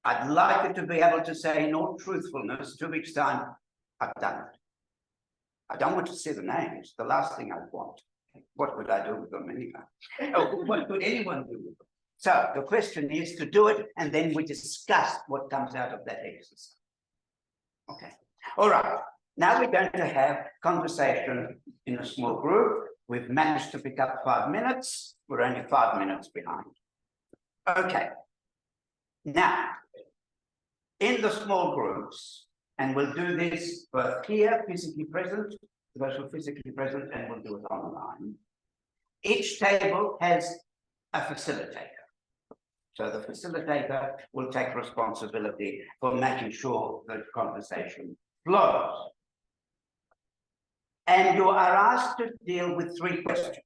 I'd like you to be able to say in all truthfulness, 2 weeks' time, I've done it. I don't want to see the names. The last thing I want. What would I do with them anyway? Oh, what would anyone do with them? So the question is to do it, and then we discuss what comes out of that exercise. Okay. All right. Now we're going to have conversation in a small group. We've managed to pick up 5 minutes. We're only 5 minutes behind. Okay. Now, in the small groups, And we'll do this both here, physically present, those who are physically present, and we'll do it online. Each table has a facilitator. So the facilitator will take responsibility for making sure the conversation flows. And you are asked to deal with 3 questions.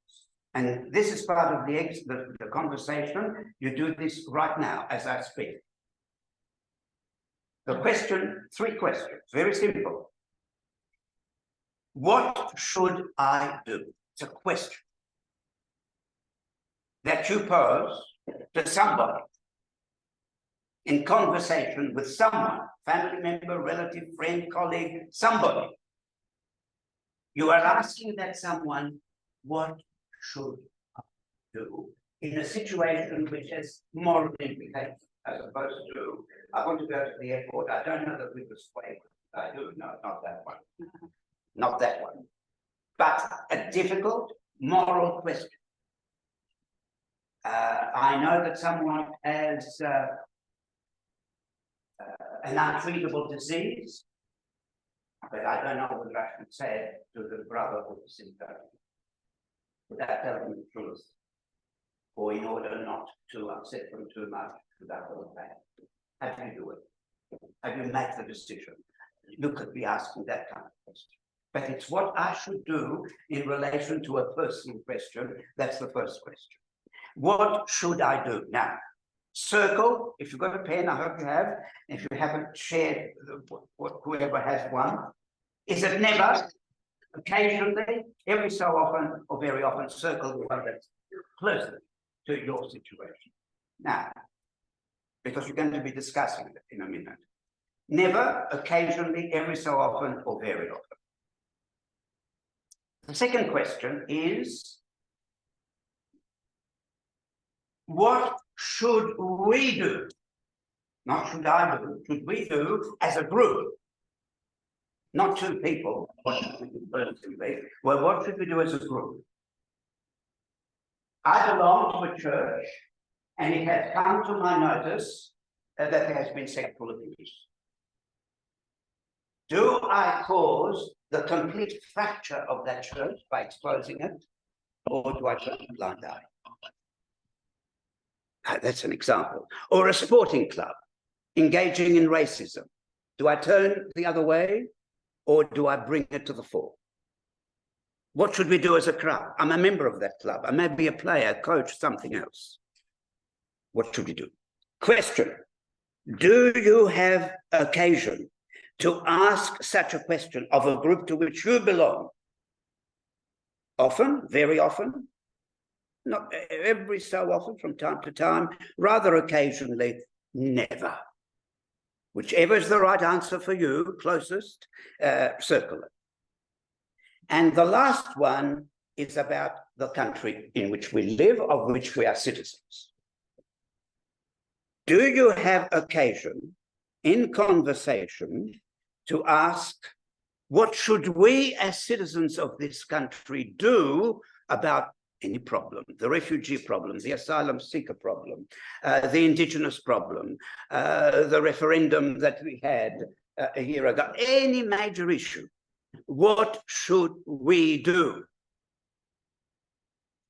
And this is part of the conversation. You do this right now as I speak. The question, 3 questions, very simple. What should I do? It's a question that you pose to somebody in conversation with someone, family member, relative, friend, colleague, somebody. You are asking that someone, what should I do in a situation which has moral implications, as opposed to, I want to go to the airport, I don't know the quickest way. I do, no, not that one. Not that one. But a difficult moral question. I know that someone has an untreatable disease, but I don't know whether I should say it to the brother or the sister without telling the truth, or in order not to upset them too much without all that. How do you do it? How do you make the decision? You could be asking that kind of question. But it's what I should do in relation to a personal question. That's the first question. What should I do? Now, circle, if you've got a pen, I hope you have. If you haven't shared, whoever has one. Is it never, occasionally, every so often, or very often, circle the one that's closer to your situation? Now, because we're going to be discussing it in a minute. Never, occasionally, every so often, or very often. The second question is, what should we do? Not should I do, should we do as a group? Not 2 people, what should we do personally? Well, what should we do as a group? I belong to a church, and it has come to my notice that there has been sexual abuse. Do I cause the complete fracture of that church by exposing it, or do I turn a blind eye? That's an example. Or a sporting club engaging in racism. Do I turn the other way, or do I bring it to the fore? What should we do as a club? I'm a member of that club. I may be a player, coach, something else. What should we do? Question. Do you have occasion to ask such a question of a group to which you belong? Often, very often, not every so often, from time to time, rather occasionally, never. Whichever is the right answer for you, closest, circle it. And the last one is about the country in which we live, of which we are citizens. Do you have occasion in conversation to ask, what should we as citizens of this country do about any problem, the refugee problem, the asylum seeker problem, the indigenous problem, the referendum that we had a year ago, any major issue? What should we do?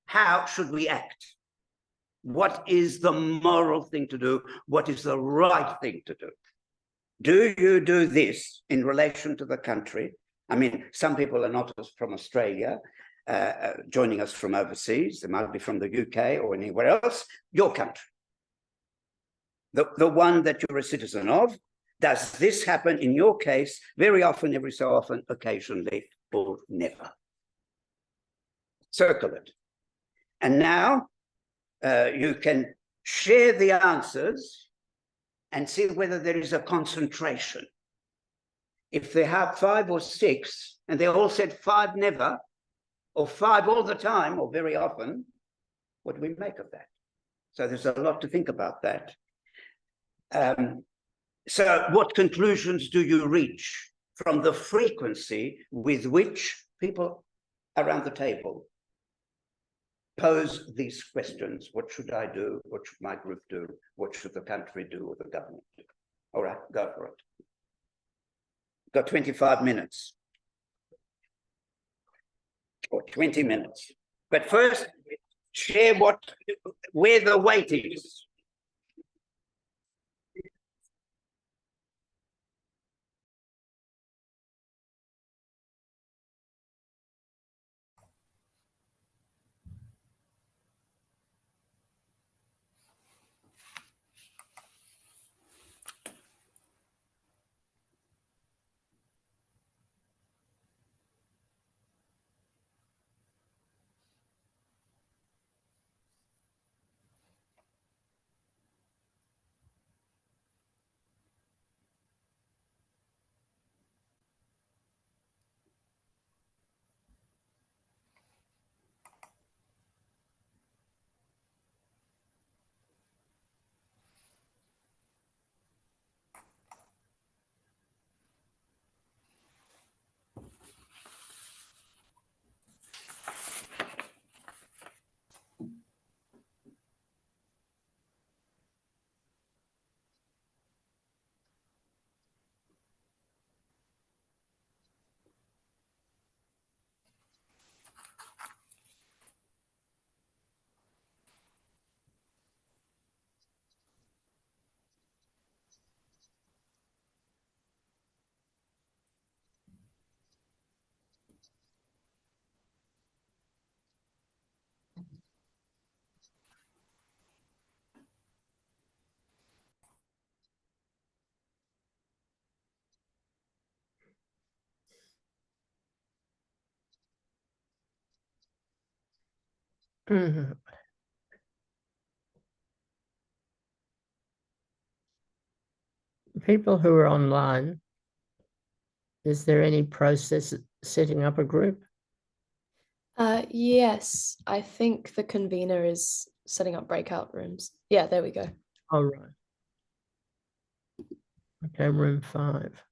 How should we act? What is the moral thing to do? What is the right thing to do? Do you do this in relation to the country? I mean, some people are not from Australia, joining us from overseas. They might be from the UK or anywhere else. Your country, the one that you're a citizen of. Does this happen in your case very often, every so often, occasionally, or never? Circle it. And now you can share the answers and see whether there is a concentration. If they have 5 or 6, and they all said 5 never, or 5 all the time, or very often, what do we make of that? So there's a lot to think about that. So what conclusions do you reach from the frequency with which people around the table pose these questions? What should I do? What should my group do? What should the country do or the government do? All right, go for it. got 25 minutes. Or 20 minutes. But first, share where the weight is. Mhm. People who are online, is there any process setting up a group? Yes, I think the convener is setting up breakout rooms. Yeah, there we go. All right. Okay, room 5.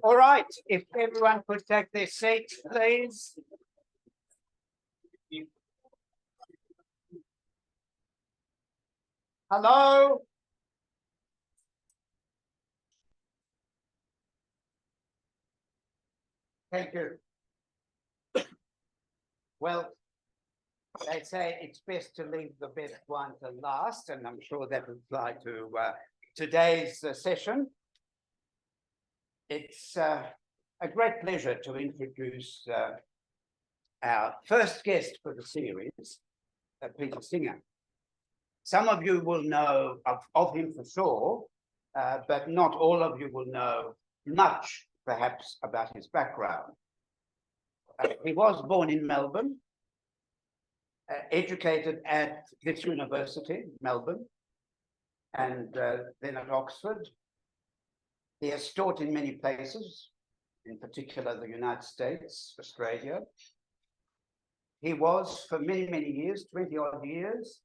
All right, if everyone could take their seats, please. Hello? Thank you. Well, they say it's best to leave the best one to last, and I'm sure that will apply to today's session. It's a great pleasure to introduce our first guest for the series, Peter Singer. Some of you will know of him for sure, but not all of you will know much, perhaps, about his background. He was born in Melbourne, educated at this university, Melbourne, and then at Oxford. He has taught in many places, in particular the United States, Australia. He was, for many, many years, 20-odd years,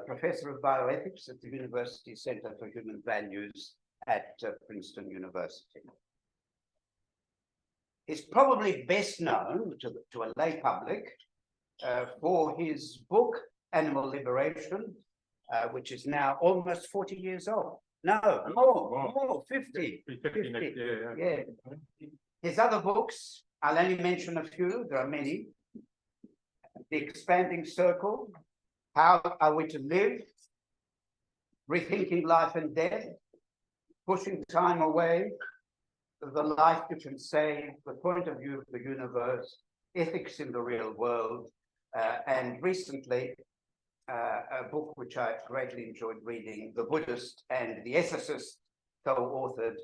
professor of bioethics at the University Center for Human Values at Princeton University. He's probably best known to a lay public for his book, Animal Liberation, which is now almost 40 years old. No, more, 50. 50 next year, yeah. His other books, I'll only mention a few, there are many. The Expanding Circle, How Are We to Live? Rethinking Life and Death, Pushing Time Away, The Life You Can Save, The Point of View of the Universe, Ethics in the Real World, and recently, a book which I greatly enjoyed reading, The Buddhist and the Ethicist, co-authored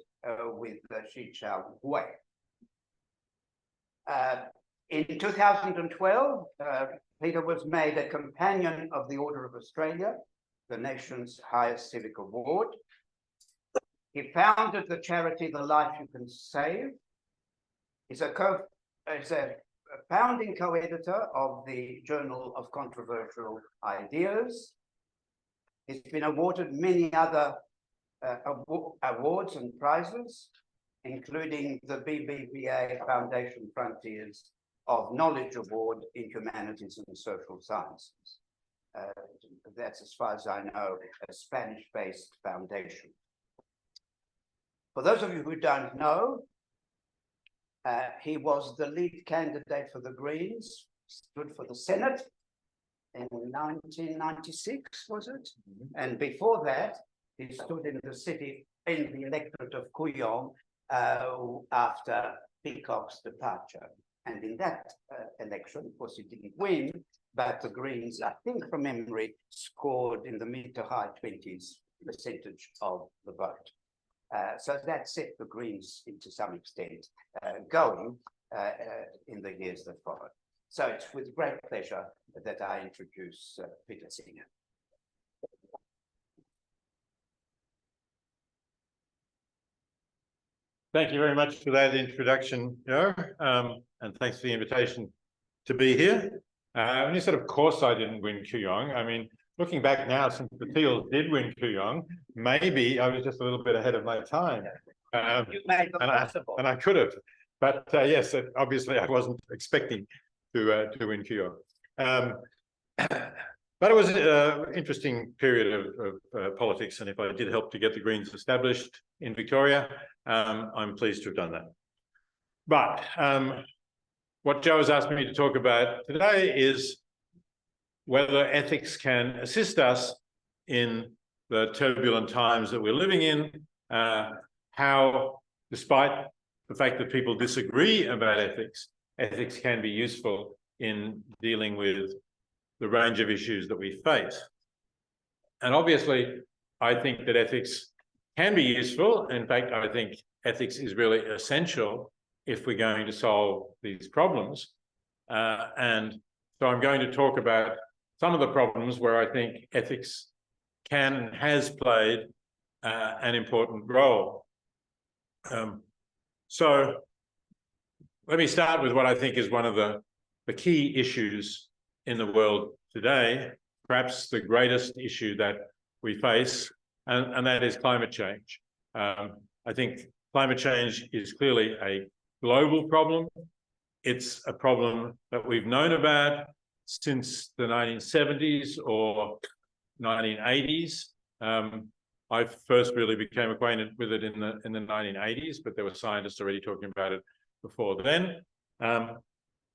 with Shi Chao Hui. In 2012, Peter was made a Companion of the Order of Australia, the nation's highest civic award. He founded the charity The Life You Can Save. He's a founding co-editor of the Journal of Controversial Ideas. He's been awarded many other awards and prizes, including the BBVA Foundation Frontiers of Knowledge Award in Humanities and Social Sciences. That's, as far as I know, a Spanish-based foundation. For those of you who don't know, he was the lead candidate for the Greens, stood for the Senate in 1996, was it? And before that, he stood in the electorate of Kooyong after Peacock's departure. And in that election, of course, he didn't win, but the Greens, I think from memory, scored in the mid to high 20s% of the vote. So that set the Greens, to some extent, going in the years that followed. So it's with great pleasure that I introduce Peter Singer. Thank you very much for that introduction, Joe, and thanks for the invitation to be here. When you said, of course I didn't win Kooyong, I mean, looking back now, since the Teals did win Kooyong, maybe I was just a little bit ahead of my time. You made it possible. And I could have. But yes, obviously I wasn't expecting to win Kooyong. But it was an interesting period of politics, and if I did help to get the Greens established in Victoria, I'm pleased to have done that. But what Joe has asked me to talk about today is whether ethics can assist us in the turbulent times that we're living in, how, despite the fact that people disagree about ethics, ethics can be useful in dealing with the range of issues that we face. And obviously, I think that ethics can be useful. In fact, I think ethics is really essential if we're going to solve these problems. And so I'm going to talk about some of the problems where I think ethics can and has played an important role. So let me start with what I think is one of the the key issues in the world today, perhaps the greatest issue that we face, and that is climate change. I think climate change is clearly a global problem. It's a problem that we've known about since the 1970s or 1980s. I first really became acquainted with it in the 1980s, but there were scientists already talking about it before then.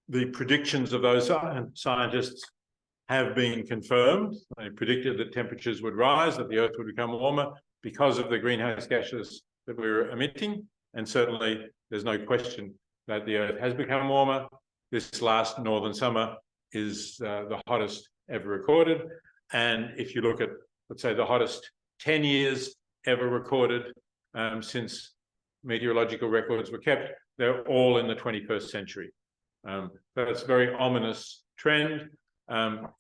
The predictions of those scientists have been confirmed. They predicted that temperatures would rise, that the Earth would become warmer because of the greenhouse gases that we were emitting. And certainly there's no question that the Earth has become warmer. This last northern summer is the hottest ever recorded. And if you look at, let's say, the hottest 10 years ever recorded since meteorological records were kept, they're all in the 21st century. That's a very ominous trend.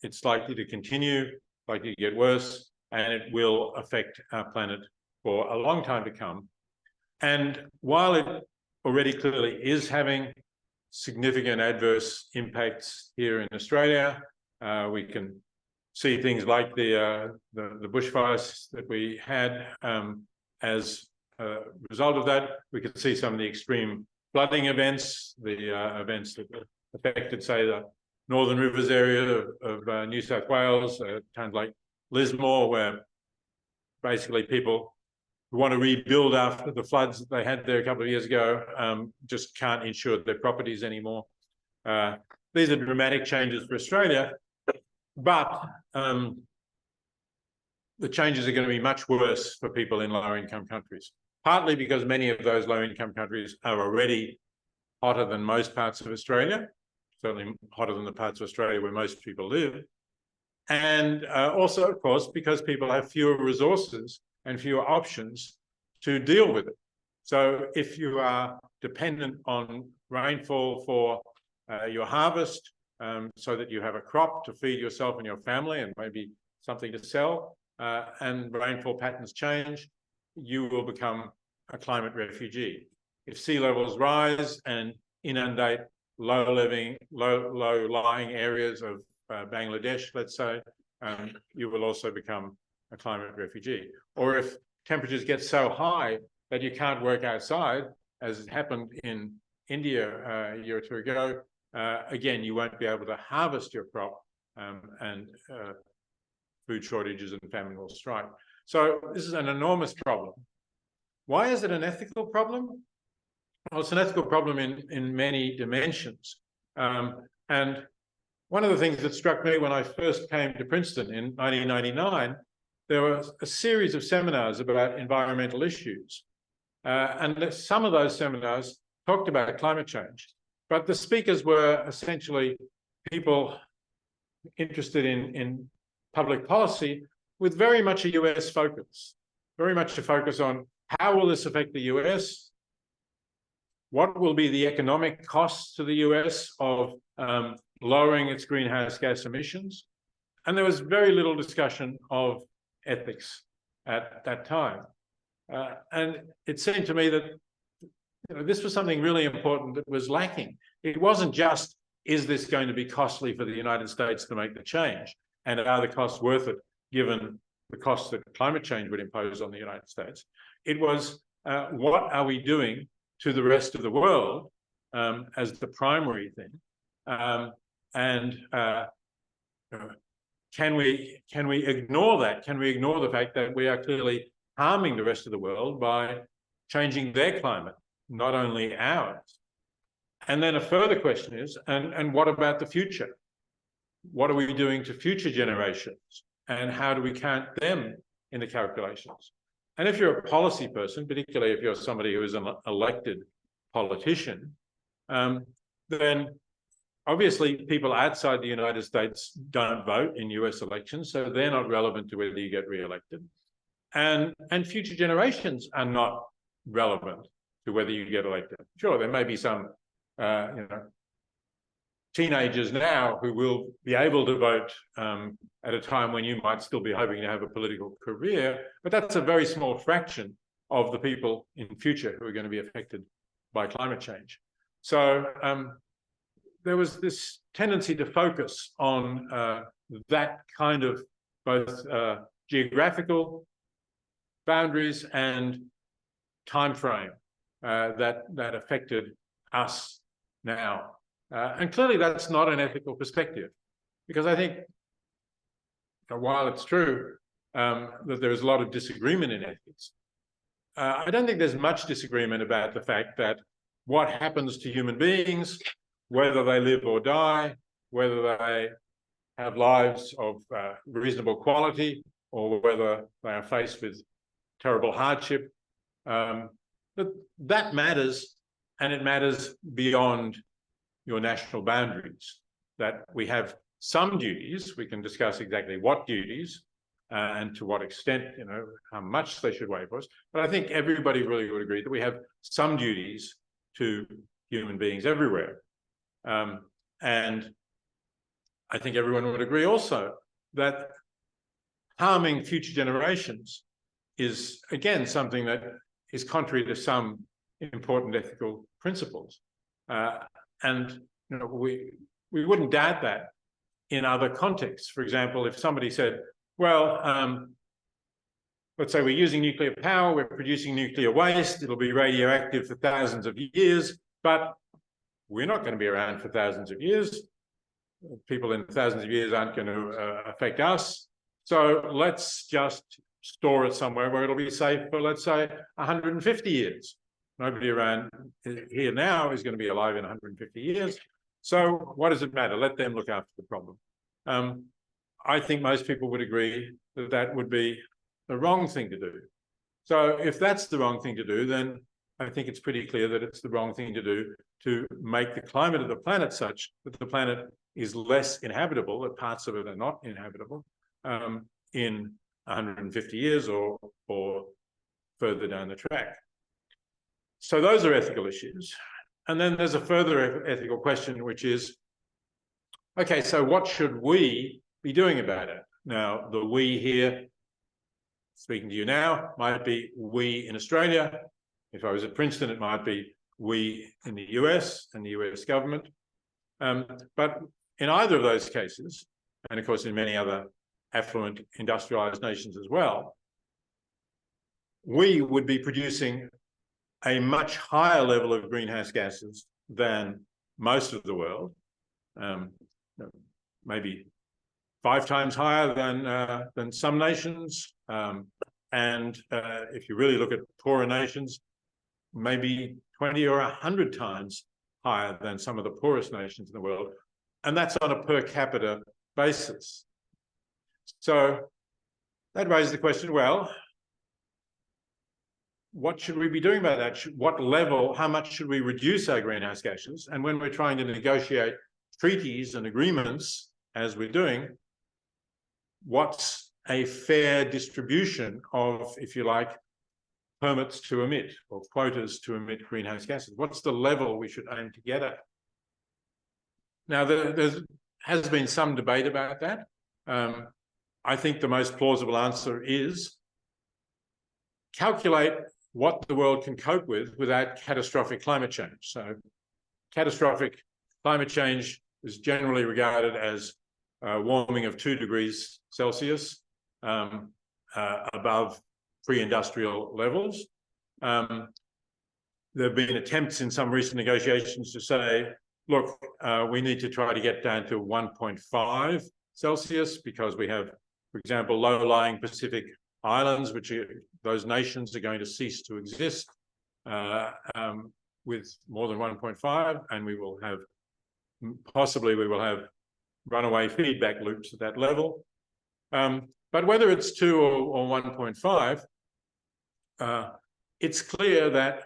It's likely to continue, likely to get worse, and it will affect our planet for a long time to come. And while it already clearly is having significant adverse impacts here in Australia, we can see things like the bushfires that we had as a result of that. We could see some of the extreme flooding events, the events that affected, say, the Northern Rivers area of New South Wales, towns like Lismore, where basically people who want to rebuild after the floods that they had there a couple of years ago just can't insure their properties anymore. These are dramatic changes for Australia, but the changes are going to be much worse for people in lower income countries, partly because many of those low income countries are already hotter than most parts of Australia, certainly hotter than the parts of Australia where most people live. And also, of course, because people have fewer resources and fewer options to deal with it. So if you are dependent on rainfall for your harvest, so that you have a crop to feed yourself and your family and maybe something to sell, and rainfall patterns change, you will become a climate refugee. If sea levels rise and inundate low-lying areas of Bangladesh, let's say, you will also become a climate refugee. Or if temperatures get so high that you can't work outside, as happened in India a year or two ago, again, you won't be able to harvest your crop, and food shortages and famine will strike. So this is an enormous problem. Why is it an ethical problem? Well, it's an ethical problem in many dimensions. And one of the things that struck me when I first came to Princeton in 1999, there was a series of seminars about environmental issues. And some of those seminars talked about climate change, but the speakers were essentially people interested in public policy with very much a US focus, very much a focus on how will this affect the US? What will be the economic costs to the US of lowering its greenhouse gas emissions? And there was very little discussion of ethics at that time. And it seemed to me that this was something really important that was lacking. It wasn't just, is this going to be costly for the United States to make the change? And are the costs worth it, given the costs that climate change would impose on the United States? It was, what are we doing to the rest of the world as the primary thing? Can we ignore that? Can we ignore the fact that we are clearly harming the rest of the world by changing their climate, not only ours? And then a further question is, and what about the future? What are we doing to future generations? And how do we count them in the calculations? And if you're a policy person, particularly if you're somebody who is an elected politician, then obviously people outside the United States don't vote in US elections, so they're not relevant to whether you get re-elected. And future generations are not relevant to whether you get elected. Sure, there may be some teenagers now who will be able to vote at a time when you might still be hoping to have a political career, but that's a very small fraction of the people in future who are going to be affected by climate change. So there was this tendency to focus on that kind of both geographical boundaries and time frame that affected us now. And clearly that's not an ethical perspective, because I think while it's true that there is a lot of disagreement in ethics, I don't think there's much disagreement about the fact that what happens to human beings, whether they live or die, whether they have lives of reasonable quality, or whether they are faced with terrible hardship, that matters, and it matters beyond your national boundaries. That we have some duties, we can discuss exactly what duties and to what extent, you know, how much they should weigh for us. But I think everybody really would agree that we have some duties to human beings everywhere. And I think everyone would agree also that harming future generations is, again, something that is contrary to some important ethical principles. And you know, we wouldn't doubt that in other contexts. For example, if somebody said, well, let's say we're using nuclear power, we're producing nuclear waste, it'll be radioactive for thousands of years, but we're not going to be around for thousands of years. People in thousands of years aren't going to affect us. So let's just store it somewhere where it'll be safe for, let's say, 150 years. Nobody around here now is going to be alive in 150 years. So what does it matter? Let them look after the problem. I think most people would agree that that would be the wrong thing to do. So if that's the wrong thing to do, then I think it's pretty clear that it's the wrong thing to do to make the climate of the planet such that the planet is less inhabitable, that parts of it are not inhabitable, in 150 years or further down the track. So those are ethical issues. And then there's a further ethical question, which is, okay, so what should we be doing about it? Now, the we here, speaking to you now, might be we in Australia. If I was at Princeton, it might be we in the US and the US government. But in either of those cases, and of course in many other affluent industrialized nations as well, we would be producing a much higher level of greenhouse gases than most of the world, maybe 5 times higher than some nations. And if you really look at poorer nations, maybe 20 or 100 times higher than some of the poorest nations in the world. And that's on a per capita basis. So that raises the question, well, what should we be doing about that? What level, how much should we reduce our greenhouse gases? And when we're trying to negotiate treaties and agreements, as we're doing, what's a fair distribution of, if you like, permits to emit or quotas to emit greenhouse gases? What's the level we should aim to get at? Now, there has been some debate about that. I think the most plausible answer is calculate what the world can cope with without catastrophic climate change. So catastrophic climate change is generally regarded as warming of 2 degrees Celsius above pre-industrial levels. There have been attempts in some recent negotiations to say, look, we need to try to get down to 1.5 Celsius because we have, for example, low-lying Pacific islands, which are, those nations are going to cease to exist with more than 1.5, and we will have, possibly we will have runaway feedback loops at that level. But whether it's 2 or 1.5, it's clear that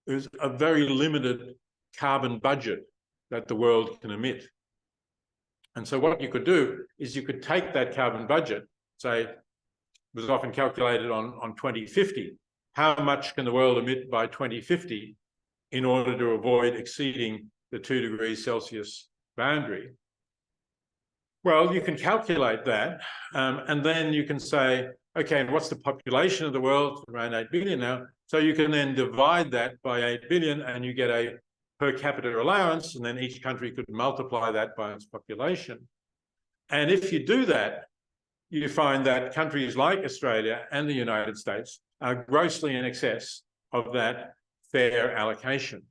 there's a very limited carbon budget that the world can emit. And so what you could do is you could take that carbon budget, say, it was often calculated on 2050. How much can the world emit by 2050 in order to avoid exceeding the 2 degrees Celsius boundary? Well, you can calculate that, and then you can say, okay, and what's the population of the world? Around 8 billion now. So you can then divide that by 8 billion and you get a per capita allowance, and then each country could multiply that by its population. And if you do that, you find that countries like Australia and the United States are grossly in excess of that fair allocation.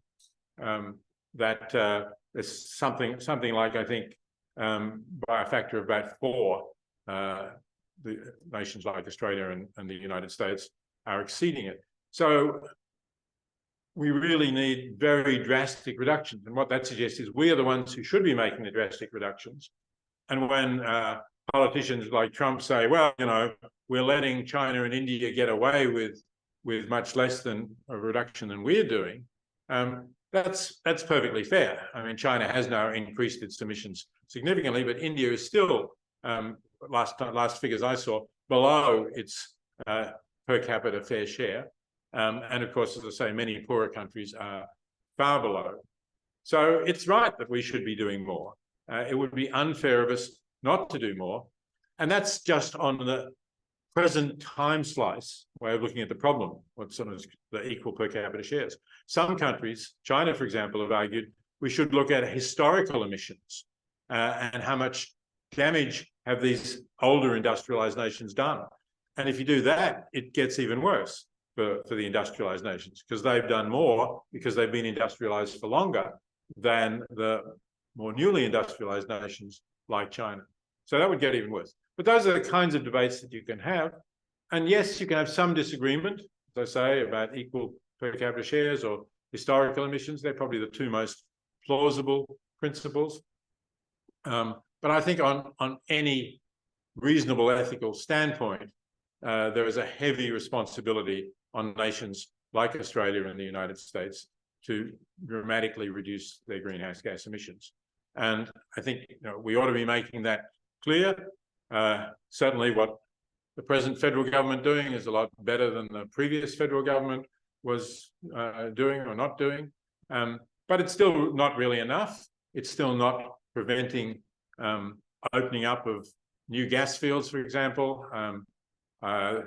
There's something like, I think, by a factor of about 4, the nations like Australia and the United States are exceeding it. So we really need very drastic reductions. And what that suggests is we are the ones who should be making the drastic reductions. And when politicians like Trump say, well, you know, we're letting China and India get away with much less than a reduction than we're doing, that's perfectly fair. I mean, China has now increased its emissions significantly, but India is still, last figures I saw, below its per capita fair share. And of course, as I say, many poorer countries are far below. So it's right that we should be doing more. It would be unfair of us not to do more. And that's just on the present time slice way of looking at the problem, what sort of the equal per capita shares. Some countries, China, for example, have argued we should look at historical emissions and how much damage have these older industrialized nations done. And if you do that, it gets even worse for the industrialized nations, because they've done more because they've been industrialized for longer than the more newly industrialized nations like China. So that would get even worse. But those are the kinds of debates that you can have. And yes, you can have some disagreement, as I say, about equal per capita shares or historical emissions. They're probably the two most plausible principles. But I think on any reasonable ethical standpoint, there is a heavy responsibility on nations like Australia and the United States to dramatically reduce their greenhouse gas emissions. And I think we ought to be making that clear. Certainly what the present federal government doing is a lot better than the previous federal government was doing or not doing. But it's still not really enough. It's still not preventing opening up of new gas fields, for example.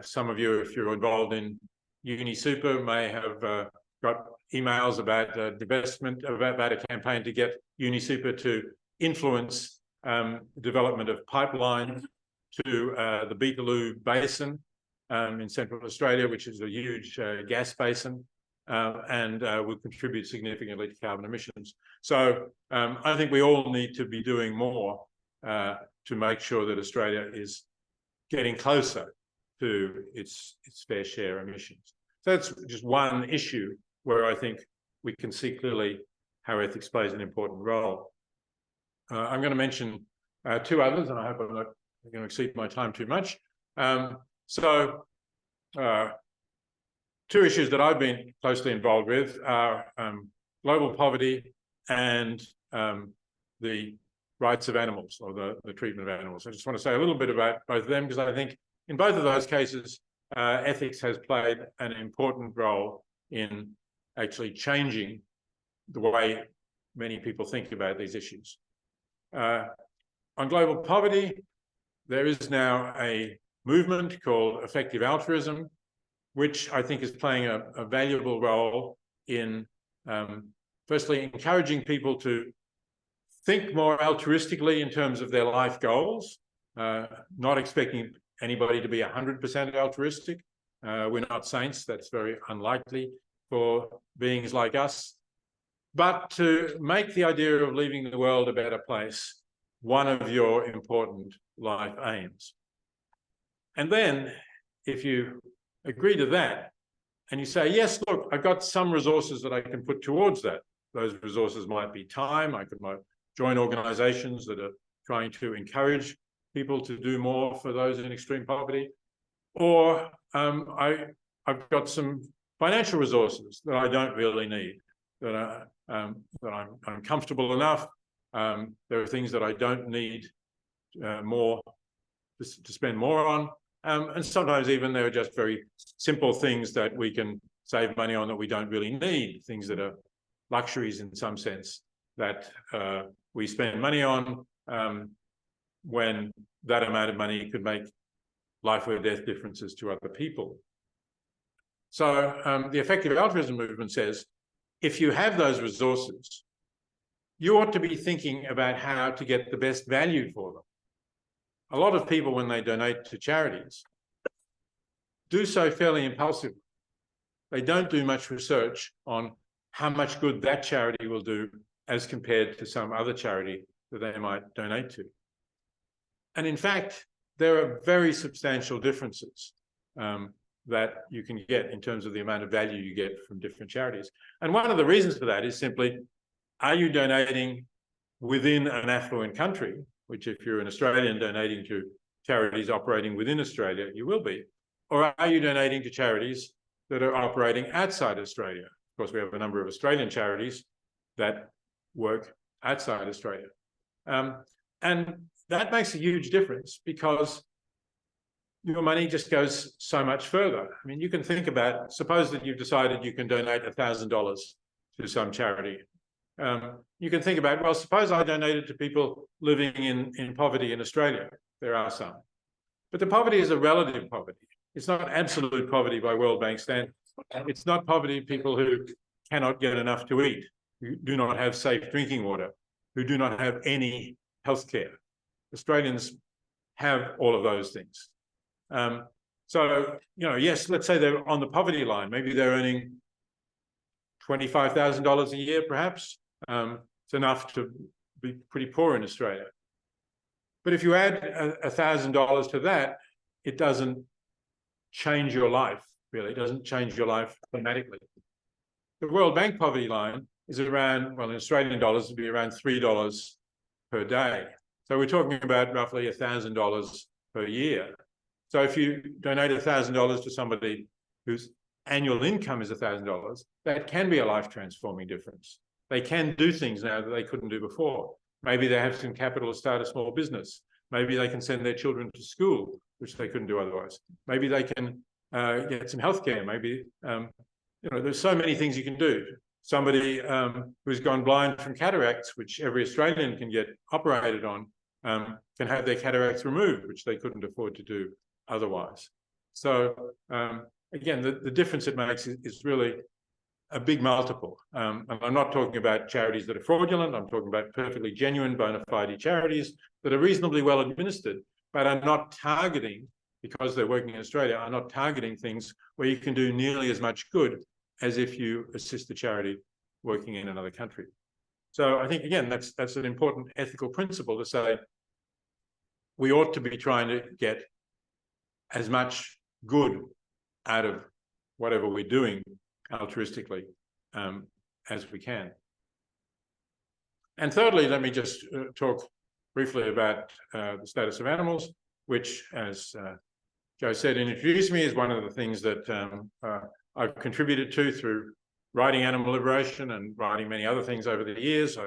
Some of you, if you're involved in UniSuper, may have got emails about divestment, about a campaign to get UniSuper to influence development of pipelines to the Beetaloo Basin in Central Australia, which is a huge gas basin, and will contribute significantly to carbon emissions. So I think we all need to be doing more to make sure that Australia is getting closer to its fair share emissions. So that's just one issue where I think we can see clearly how ethics plays an important role. I'm going to mention 2 others, and I hope I'm not going to exceed my time too much. 2 issues that I've been closely involved with are global poverty and the rights of animals, or the treatment of animals. I just want to say a little bit about both of them, because I think in both of those cases, ethics has played an important role in actually changing the way many people think about these issues. On global poverty, there is now a movement called effective altruism, which I think is playing a valuable role in, firstly, encouraging people to think more altruistically in terms of their life goals, not expecting anybody to be 100% altruistic. We're not saints, that's very unlikely for beings like us. But to make the idea of leaving the world a better place one of your important life aims. And then, if you agree to that, and you say, yes, look, I've got some resources that I can put towards that. Those resources might be time. I might join organizations that are trying to encourage people to do more for those in extreme poverty. Or I've got some financial resources that I don't really need, that I'm comfortable enough. There are things that I don't need more to spend more on. And sometimes even there are just very simple things that we can save money on that we don't really need, things that are luxuries in some sense that we spend money on when that amount of money could make life or death differences to other people. So the effective altruism movement says if you have those resources, you ought to be thinking about how to get the best value for them. A lot of people, when they donate to charities, do so fairly impulsively. They don't do much research on how much good that charity will do as compared to some other charity that they might donate to. And in fact, there are very substantial differences that you can get in terms of the amount of value you get from different charities. And one of the reasons for that is simply, are you donating within an affluent country, which if you're an Australian donating to charities operating within Australia, you will be, or are you donating to charities that are operating outside Australia? Of course, we have a number of Australian charities that work outside Australia. And that makes a huge difference because your money just goes so much further. I mean, you can think about, suppose that you've decided you can donate $1,000 to some charity. You can think about, well, suppose I donated to people living in poverty in Australia. There are some. But the poverty is a relative poverty. It's not absolute poverty by World Bank standards. It's not poverty of people who cannot get enough to eat, who do not have safe drinking water, who do not have any healthcare. Australians have all of those things. So, you know, yes, let's say they're on the poverty line. Maybe they're earning $25,000 a year, perhaps. It's enough to be pretty poor in Australia. But if you add $1,000 to that, it doesn't change your life, really. It doesn't change your life dramatically. The World Bank poverty line is around, well, in Australian dollars, it'd be around $3 per day. So we're talking about roughly $1,000 per year. So if you donate $1,000 to somebody whose annual income is $1,000, that can be a life-transforming difference. They can do things now that they couldn't do before. Maybe they have some capital to start a small business. Maybe they can send their children to school, which they couldn't do otherwise. Maybe they can get some healthcare. Maybe, you know, there's so many things you can do. Somebody who's gone blind from cataracts, which every Australian can get operated on, can have their cataracts removed, which they couldn't afford to do otherwise. So again, the difference it makes is really a big multiple. And I'm not talking about charities that are fraudulent. I'm talking about perfectly genuine bona fide charities that are reasonably well administered, but are not targeting, because they're working in Australia, are not targeting things where you can do nearly as much good as if you assist a charity working in another country. So I think, again, that's an important ethical principle to say we ought to be trying to get as much good out of whatever we're doing altruistically as we can. And thirdly, let me just talk briefly about the status of animals, which, as Joe said in introducing me, is one of the things that I've contributed to through writing Animal Liberation and writing many other things over the years.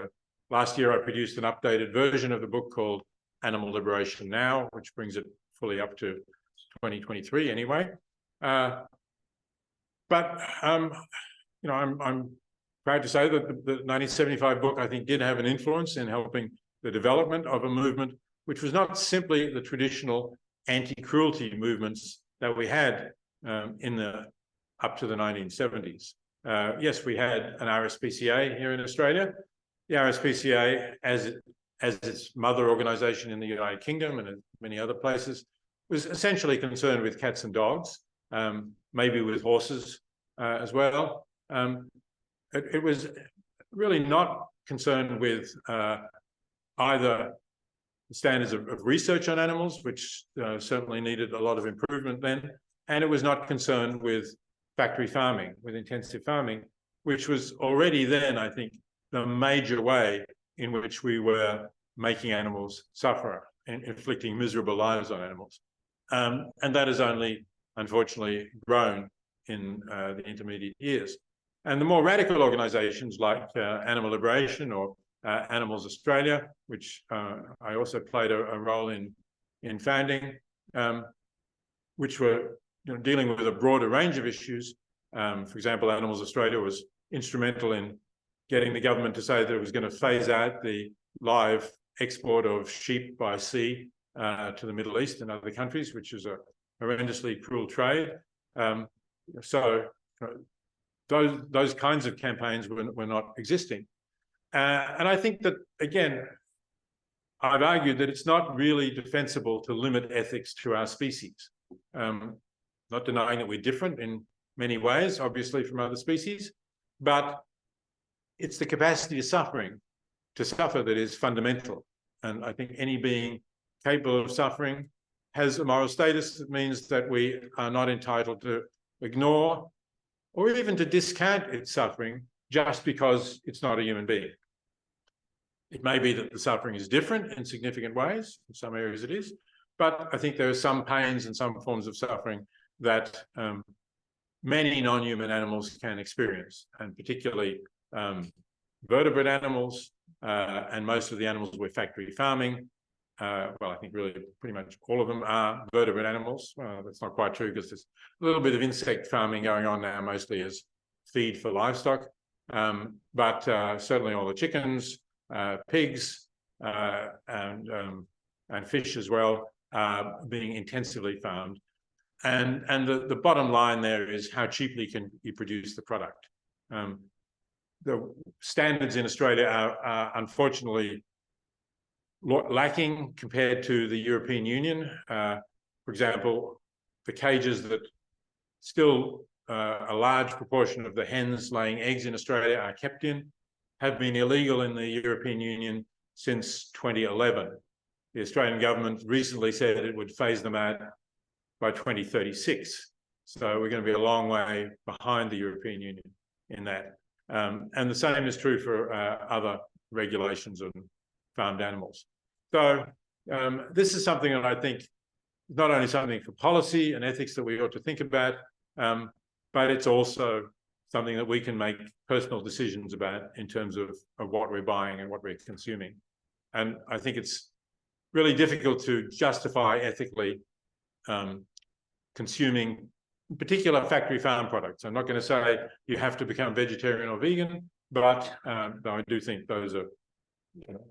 Last year, I produced an updated version of the book called Animal Liberation Now, which brings it fully up to 2023 anyway. But you know, I'm proud to say that the 1975 book, I think, did have an influence in helping the development of a movement which was not simply the traditional anti-cruelty movements that we had up to the 1970s. Yes, we had an RSPCA here in Australia. The RSPCA, as its mother organisation in the United Kingdom and in many other places, was essentially concerned with cats and dogs, maybe with horses as well. It was really not concerned with either the standards of research on animals, which certainly needed a lot of improvement then, and it was not concerned with factory farming, with intensive farming, which was already then, I think, the major way in which we were making animals suffer and inflicting miserable lives on animals. And that has only, unfortunately, grown in the intermediate years. And the more radical organisations like Animal Liberation or Animals Australia, which I also played a role in founding, which were dealing with a broader range of issues. For example, Animals Australia was instrumental in getting the government to say that it was going to phase out the live export of sheep by sea to the Middle East and other countries, which is a horrendously cruel trade. So those kinds of campaigns were not existing. And I think that, again, I've argued that it's not really defensible to limit ethics to our species. Not denying that we're different in many ways, obviously, from other species, but it's the capacity of to suffer that is fundamental. And I think any being capable of suffering has a moral status that means that we are not entitled to ignore or even to discount its suffering just because it's not a human being. It may be that the suffering is different in significant ways, in some areas it is, but I think there are some pains and some forms of suffering that many non-human animals can experience, and particularly vertebrate animals, and most of the animals we're factory farming. Well, I think really pretty much all of them are vertebrate animals. That's not quite true because there's a little bit of insect farming going on now, mostly as feed for livestock. But certainly all the chickens, pigs, and fish as well are being intensively farmed. And the bottom line there is how cheaply can you produce the product. The standards in Australia are unfortunately lacking compared to the European Union. For example, the cages that still a large proportion of the hens laying eggs in Australia are kept in have been illegal in the European Union since 2011. The Australian government recently said it would phase them out by 2036. So we're going to be a long way behind the European Union in that. And the same is true for other regulations on farmed animals. So this is something that I think is not only something for policy and ethics that we ought to think about, but it's also something that we can make personal decisions about in terms of what we're buying and what we're consuming. And I think it's really difficult to justify ethically consuming in particular factory farm products. I'm not going to say you have to become vegetarian or vegan, but I do think those are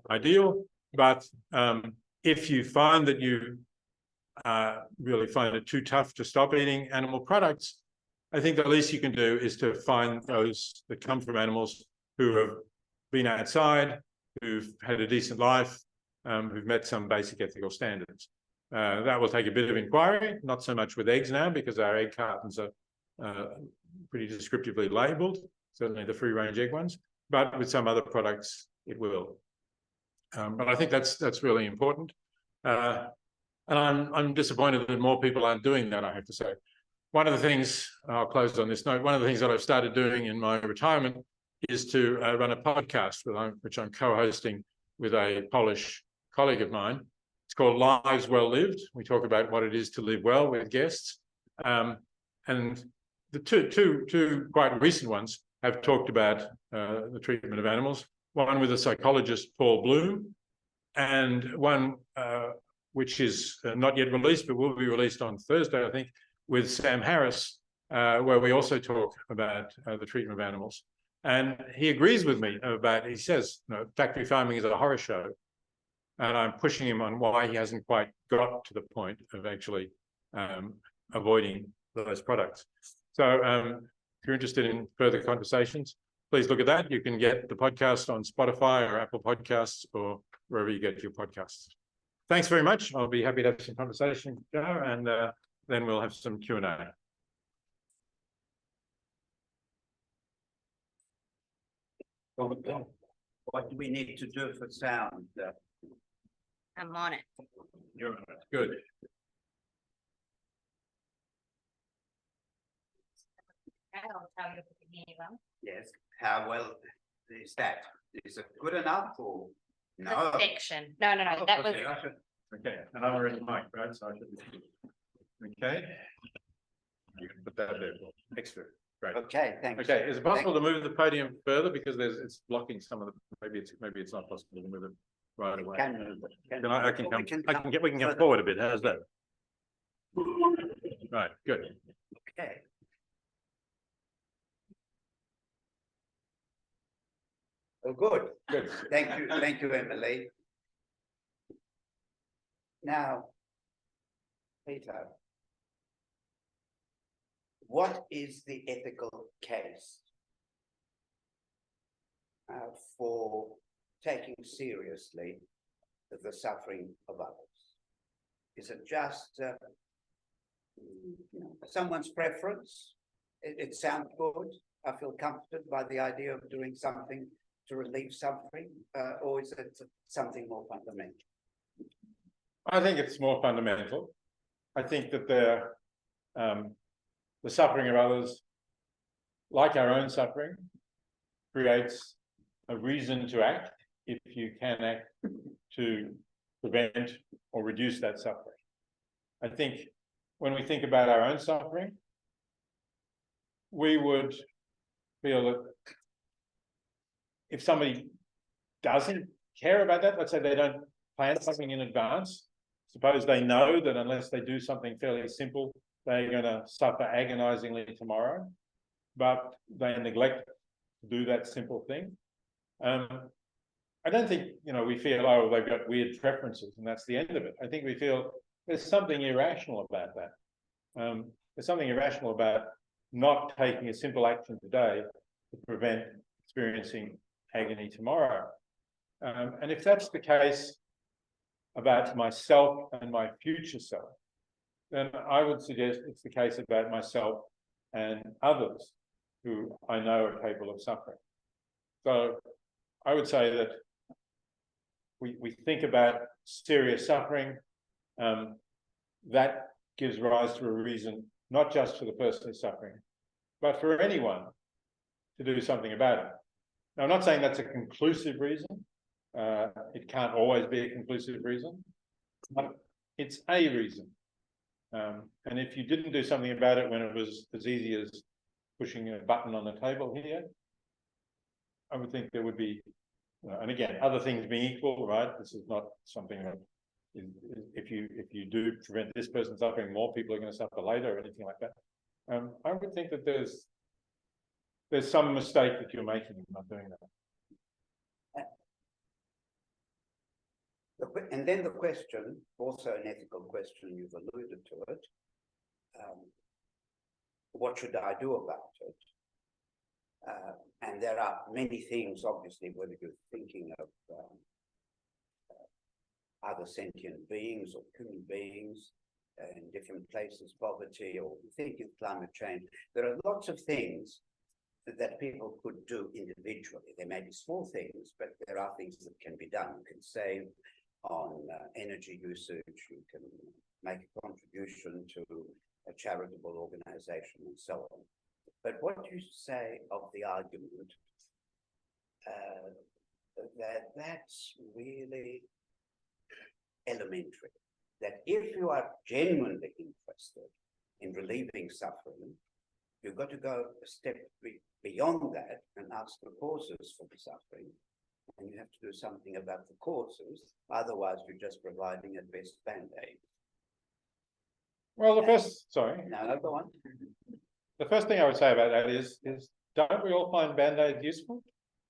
ideal. But if you find that you really find it too tough to stop eating animal products, I think the least you can do is to find those that come from animals who have been outside, who've had a decent life, who've met some basic ethical standards. That will take a bit of inquiry, not so much with eggs now, because our egg cartons are pretty descriptively labelled, certainly the free-range egg ones, but with some other products it will. But I think that's really important. And I'm disappointed that more people aren't doing that, I have to say. One of the things, I'll close on this note, one of the things that I've started doing in my retirement is to run a podcast which I'm co-hosting with a Polish colleague of mine. It's called Lives Well Lived. We talk about what it is to live well with guests. And the two quite recent ones have talked about the treatment of animals. One with a psychologist, Paul Bloom, and one which is not yet released, but will be released on Thursday, I think, with Sam Harris, where we also talk about the treatment of animals. And he agrees with me about, he says, factory farming is a horror show. And I'm pushing him on why he hasn't quite got to the point of actually avoiding those products. So if you're interested in further conversations, please look at that. You can get the podcast on Spotify or Apple Podcasts or wherever you get your podcasts. Thanks very much. I'll be happy to have some conversation, Joe, and then we'll have some Q&A. What do we need to do for sound? I'm on it. You're on it. Good. I'll tell you if you can hear well. Yes. How well is that? Is it good enough or no? The section. No, that was. Okay, and I'm already mic, right? So I should be. Okay. You can put that there. Extra. Great. Okay, thanks. Okay, is it possible to move the podium further because it's blocking some of the? Maybe it's not possible to move it right away. Can move it. Then I can come. We can come forward a bit. How's that? Right. Good. Okay. Oh, good. Good. Thank you, Emily. Now, Peter, what is the ethical case for taking seriously the suffering of others? Is it just someone's preference? It sounds good. I feel comforted by the idea of doing something to relieve suffering, or is it something more fundamental? I think it's more fundamental. I think that the suffering of others, like our own suffering, creates a reason to act if you can act to prevent or reduce that suffering. I think when we think about our own suffering, we would feel that if somebody doesn't care about that, let's say they don't plan something in advance, suppose they know that unless they do something fairly simple, they're going to suffer agonizingly tomorrow, but they neglect to do that simple thing. I don't think, we feel, oh, they've got weird preferences and that's the end of it. I think we feel there's something irrational about that. There's something irrational about not taking a simple action today to prevent experiencing agony tomorrow. And if that's the case about myself and my future self, then I would suggest it's the case about myself and others who I know are capable of suffering. So I would say that we think about serious suffering, that gives rise to a reason, not just for the person who's suffering, but for anyone to do something about it. Now, I'm not saying that's a conclusive reason. It can't always be a conclusive reason, but it's a reason. And if you didn't do something about it when it was as easy as pushing a button on the table here, I would think there would be, and again, other things being equal, right? This is not something that if you do prevent this person suffering, more people are going to suffer later or anything like that. I would think that there's some mistake that you're making in not doing that. And then the question, also an ethical question, you've alluded to it. What should I do about it? And there are many things, obviously, whether you're thinking of other sentient beings or human beings in different places, poverty, or thinking of climate change. There are lots of things that people could do individually. There may be small things, but there are things that can be done. You can save on energy usage, you can make a contribution to a charitable organization and so on. But what do you say of the argument that that's really elementary? That if you are genuinely interested in relieving suffering, you've got to go a step beyond that and ask the causes for the suffering. And you have to do something about the causes, otherwise you're just providing at best band-aid. Well, sorry. No, go on. The first thing I would say about that is don't we all find band-aids useful?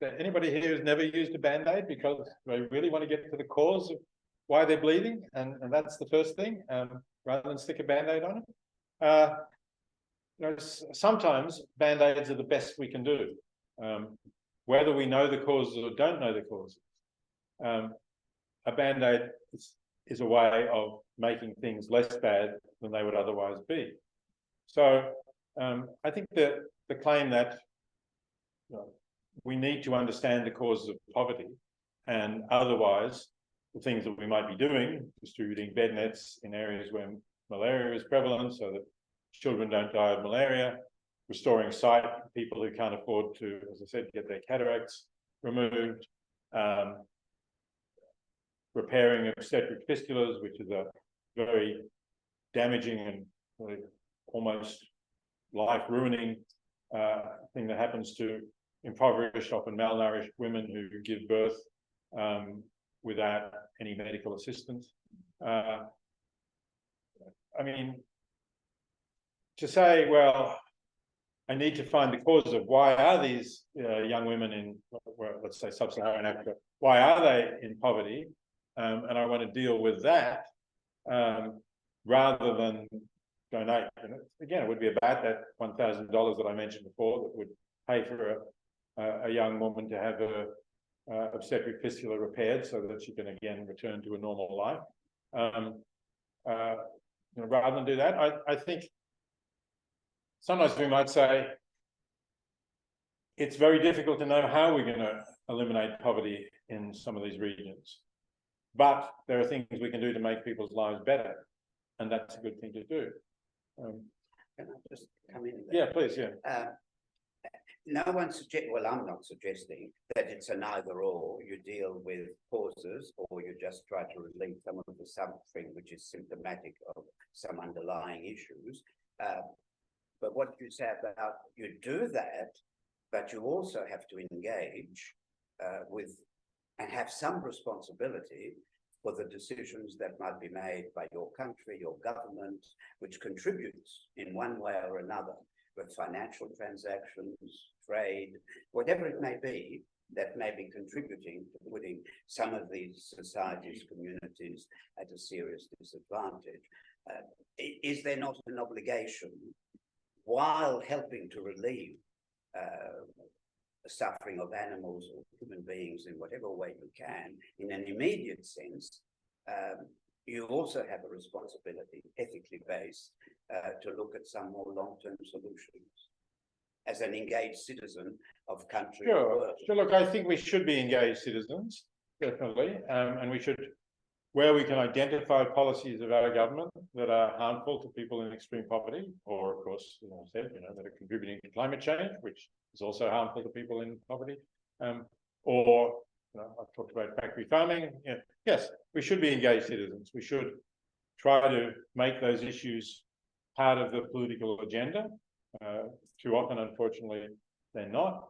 Anybody here who's never used a band-aid because they really want to get to the cause of why they're bleeding, and that's the first thing, rather than stick a band-aid on it. Sometimes band-aids are the best we can do, whether we know the causes or don't know the causes. A band-aid is a way of making things less bad than they would otherwise be. So I think that the claim that we need to understand the causes of poverty, and otherwise the things that we might be doing, distributing bed nets in areas where malaria is prevalent so that children don't die of malaria, restoring sight for people who can't afford to, as I said, get their cataracts removed, repairing obstetric fistulas, which is a very damaging and really almost life-ruining thing that happens to impoverished, often malnourished women who give birth without any medical assistance. I mean, to say, well, I need to find the cause of why are these young women in, let's say, sub-Saharan Africa, why are they in poverty? And I want to deal with that rather than donate. And again, it would be about that $1,000 that I mentioned before that would pay for a young woman to have her obstetric fistula repaired so that she can again return to a normal life. Rather than do that, I think sometimes we might say it's very difficult to know how we're going to eliminate poverty in some of these regions. But there are things we can do to make people's lives better. And that's a good thing to do. Can I just come in? Yeah, please, yeah. No one well, I'm not suggesting that it's an either or. You deal with causes or you just try to relieve some of the suffering which is symptomatic of some underlying issues. But what you say about you do that, but you also have to engage with and have some responsibility for the decisions that might be made by your country, your government, which contributes in one way or another with financial transactions, trade, whatever it may be, that may be contributing to putting some of these societies, communities at a serious disadvantage. Is there not an obligation, while helping to relieve the suffering of animals or human beings in whatever way you can, in an immediate sense, you also have a responsibility, ethically based, to look at some more long-term solutions as an engaged citizen of country. Sure. Look, I think we should be engaged citizens, definitely, and we should, where we can identify policies of our government that are harmful to people in extreme poverty, or of course, that are contributing to climate change, which is also harmful to people in poverty, or I've talked about factory farming. Yes, we should be engaged citizens. We should try to make those issues part of the political agenda. Too often, unfortunately, they're not.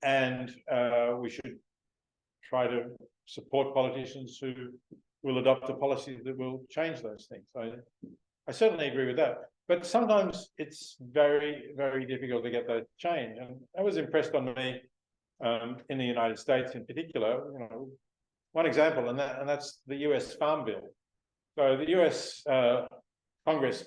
And we should try to support politicians who will adopt the policies that will change those things. I certainly agree with that. But sometimes it's very, very difficult to get that change. And that was impressed on me in the United States in particular. One example, and that's the US Farm Bill. So the US Congress,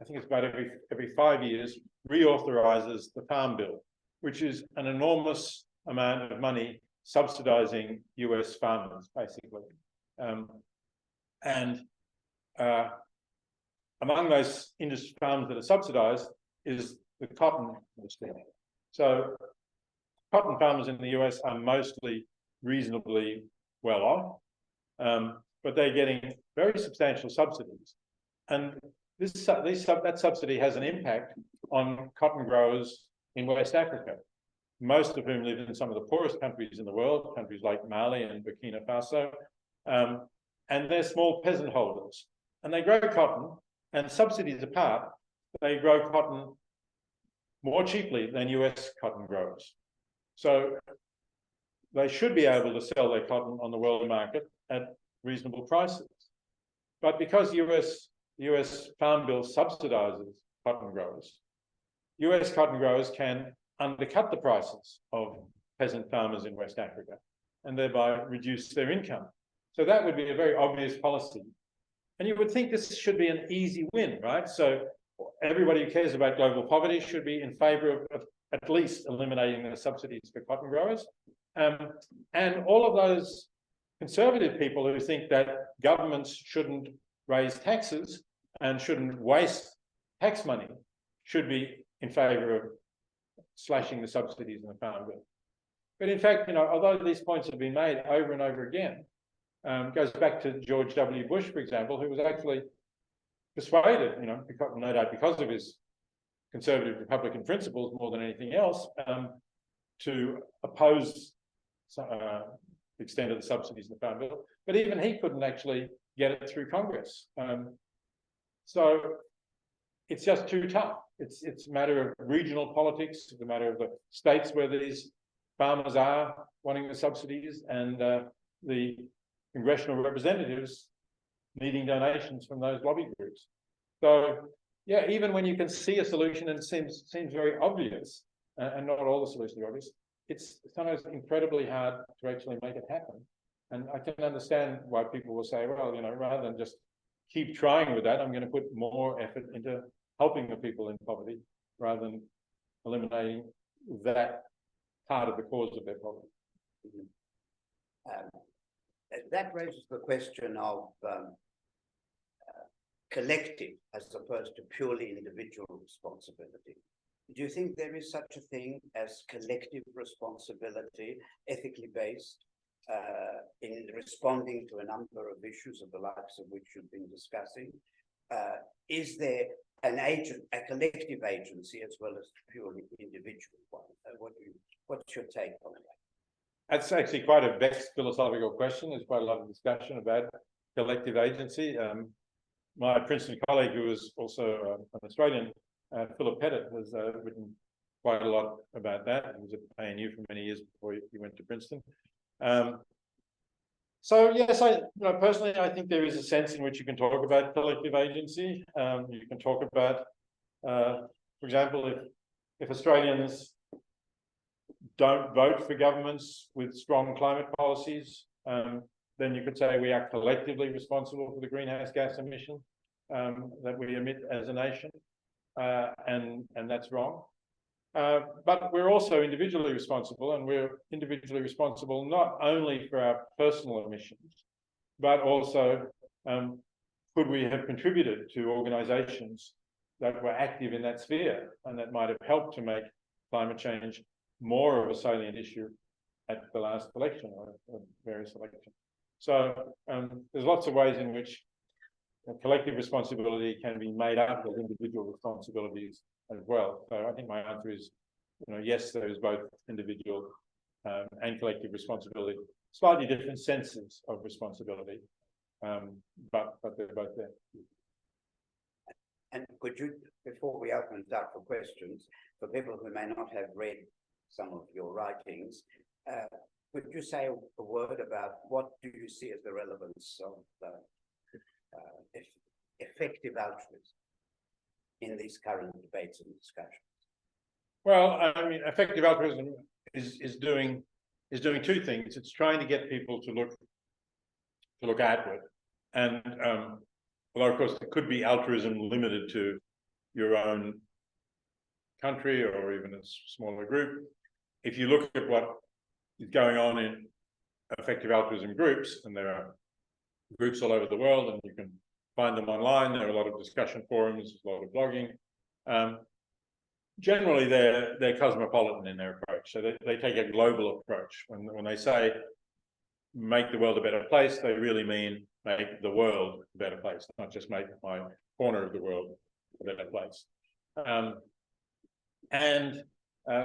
I think it's about every 5 years, reauthorizes the Farm Bill, which is an enormous amount of money subsidizing US farmers, basically. Among those industry farms that are subsidized is the cotton industry. So cotton farmers in the US are mostly reasonably well off, but they're getting very substantial subsidies. And that subsidy has an impact on cotton growers in West Africa, most of whom live in some of the poorest countries in the world, countries like Mali and Burkina Faso, and they're small peasant holders. And they grow cotton, and subsidies apart, they grow cotton more cheaply than US cotton growers. So they should be able to sell their cotton on the world market at reasonable prices. But because US Farm Bill subsidizes cotton growers, US cotton growers can undercut the prices of peasant farmers in West Africa and thereby reduce their income. So that would be a very obvious policy. And you would think this should be an easy win, right? So everybody who cares about global poverty should be in favor of at least eliminating the subsidies for cotton growers. And all of those conservative people who think that governments shouldn't raise taxes and shouldn't waste tax money should be in favor of slashing the subsidies in the Farm Bill. But in fact, although these points have been made over and over again, goes back to George W. Bush, for example, who was actually persuaded, because, no doubt because of his conservative Republican principles more than anything else, to oppose the extent of the subsidies in the Farm Bill. But even he couldn't actually get it through Congress. So it's just too tough. It's a matter of regional politics, it's a matter of the states where these farmers are wanting the subsidies, and the congressional representatives needing donations from those lobby groups. So yeah, even when you can see a solution and it seems very obvious, and not all the solutions are obvious, it's sometimes incredibly hard to actually make it happen. And I can understand why people will say, well, rather than just keep trying with that, I'm going to put more effort into helping the people in poverty rather than eliminating that part of the cause of their problem. That raises the question of collective as opposed to purely individual responsibility. Do you think there is such a thing as collective responsibility, ethically based, in responding to a number of issues of the likes of which you've been discussing? Is there a collective agency as well as purely individual one? What's your take on that? That's actually quite a vexed philosophical question. There's quite a lot of discussion about collective agency. My Princeton colleague, who is also an Australian, Philip Pettit, has written quite a lot about that. He was at ANU for many years before he went to Princeton. So yes, personally, I think there is a sense in which you can talk about collective agency. You can talk about, for example, if Australians don't vote for governments with strong climate policies, then you could say we are collectively responsible for the greenhouse gas emission that we emit as a nation, and that's wrong. But we're also individually responsible, and we're individually responsible not only for our personal emissions, but also could we have contributed to organisations that were active in that sphere and that might have helped to make climate change more of a salient issue at the last election or various elections. So there's lots of ways in which collective responsibility can be made up of individual responsibilities as well. So I think my answer is, yes, there is both individual and collective responsibility, slightly different senses of responsibility, but they're both there. And could you, before we open it up for questions, for people who may not have read some of your writings, could you say a word about what do you see as the relevance of effective altruism in these current debates and discussions? Well, I mean, effective altruism is doing two things. It's trying to get people to look outward, and although of course it could be altruism limited to your own country or even a smaller group. If you look at what is going on in effective altruism groups, and there are groups all over the world, and you can find them online. There are a lot of discussion forums, a lot of blogging. Generally, they're cosmopolitan in their approach. So they take a global approach. When they say make the world a better place, they really mean make the world a better place, not just make my corner of the world a better place.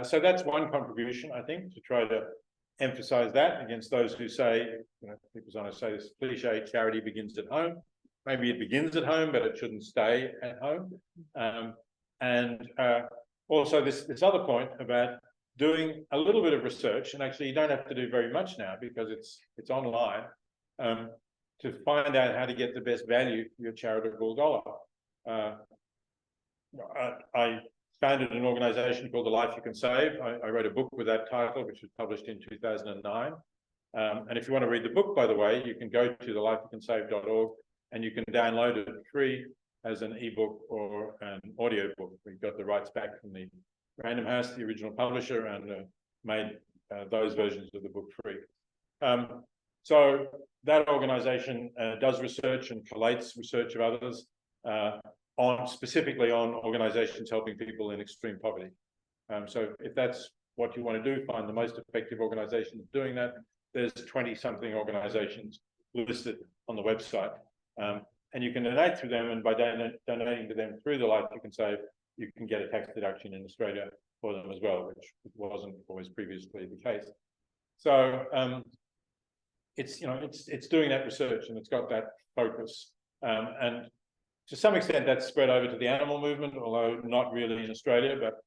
So that's one contribution, I think, to try to emphasize that against those who say, people sometimes say this cliche, charity begins at home. Maybe it begins at home, but it shouldn't stay at home. Also this other point about doing a little bit of research, and actually you don't have to do very much now because it's online, to find out how to get the best value for your charitable dollar. I founded an organization called The Life You Can Save. I wrote a book with that title, which was published in 2009. And if you want to read the book, by the way, you can go to thelifeyoucansave.org and you can download it free as an ebook or an audio book. We got the rights back from the Random House, the original publisher, and made those versions of the book free. So that organization does research and collates research of others specifically on organizations helping people in extreme poverty. So if that's what you want to do, find the most effective organizations doing that. There's 20-something organizations listed on the website. And you can donate through them, and by donating to them through The Life You Can Save, you can get a tax deduction in Australia for them as well, which wasn't always previously the case. So it's doing that research, and it's got that focus. And to some extent, that's spread over to the animal movement, although not really in Australia, but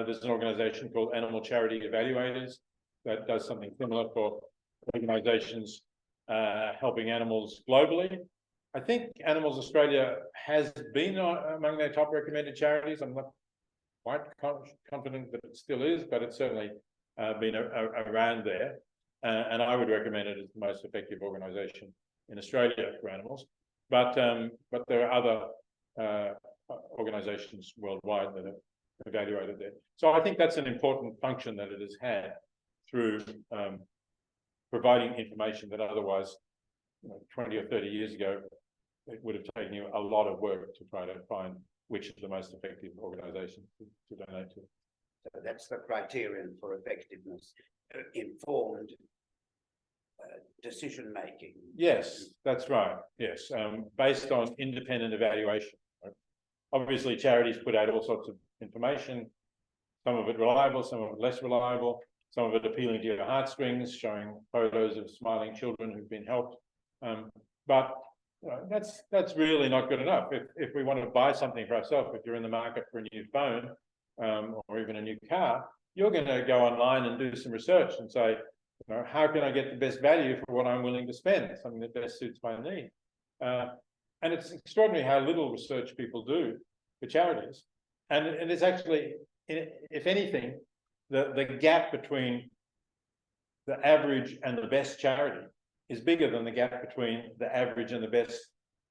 there's an organization called Animal Charity Evaluators that does something similar for organizations helping animals globally. I think Animals Australia has been among their top recommended charities. I'm not quite confident that it still is, but it's certainly been around there. And I would recommend it as the most effective organization in Australia for animals. But there are other organizations worldwide that have evaluated it. So I think that's an important function that it has had. through providing information that otherwise, 20 or 30 years ago, it would have taken you a lot of work to try to find which is the most effective organisation to donate to. So that's the criterion for effectiveness, informed decision making. Yes, that's right. Yes, based on independent evaluation. Right? Obviously, charities put out all sorts of information, some of it reliable, some of it less reliable, some of it appealing to your heartstrings, showing photos of smiling children who've been helped. But that's really not good enough. If we want to buy something for ourselves, if you're in the market for a new phone or even a new car, you're going to go online and do some research and say, how can I get the best value for what I'm willing to spend, something that best suits my need? And it's extraordinary how little research people do for charities. And it's actually, if anything, the gap between the average and the best charity is bigger than the gap between the average and the best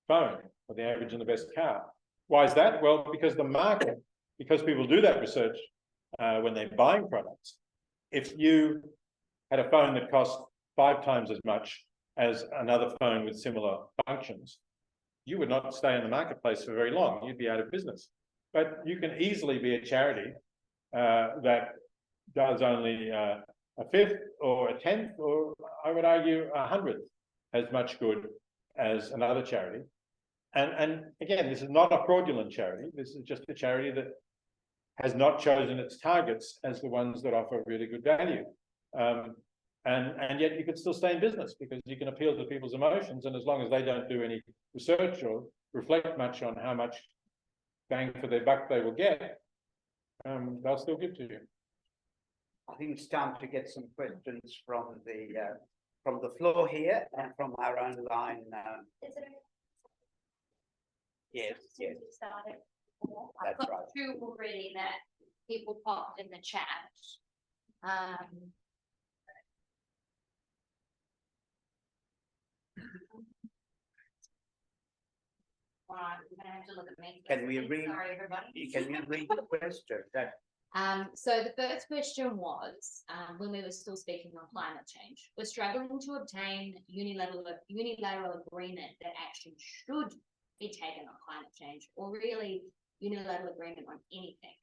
phone or the average and the best car. Why is that? Well, because the market, because people do that research when they're buying products. If you had a phone that cost 5 times as much as another phone with similar functions, you would not stay in the marketplace for very long. You'd be out of business. But you can easily be a charity that does only a fifth or a tenth, or I would argue 100th as much good as another charity. And again, this is not a fraudulent charity. This is just a charity that has not chosen its targets as the ones that offer really good value. And yet you could still stay in business because you can appeal to people's emotions, and as long as they don't do any research or reflect much on how much bang for their buck they will get, they'll still give to you. I think it's time to get some questions from the floor here and from our own line. Yes, yes. I've That's got right. 2 already that people popped in the chat. Right, we're gonna have to look at me. Can we read? Sorry, everybody. Can you read the question? So the first question was, when we were still speaking on climate change, we're struggling to obtain unilateral agreement that action should be taken on climate change, or really unilateral agreement on anything.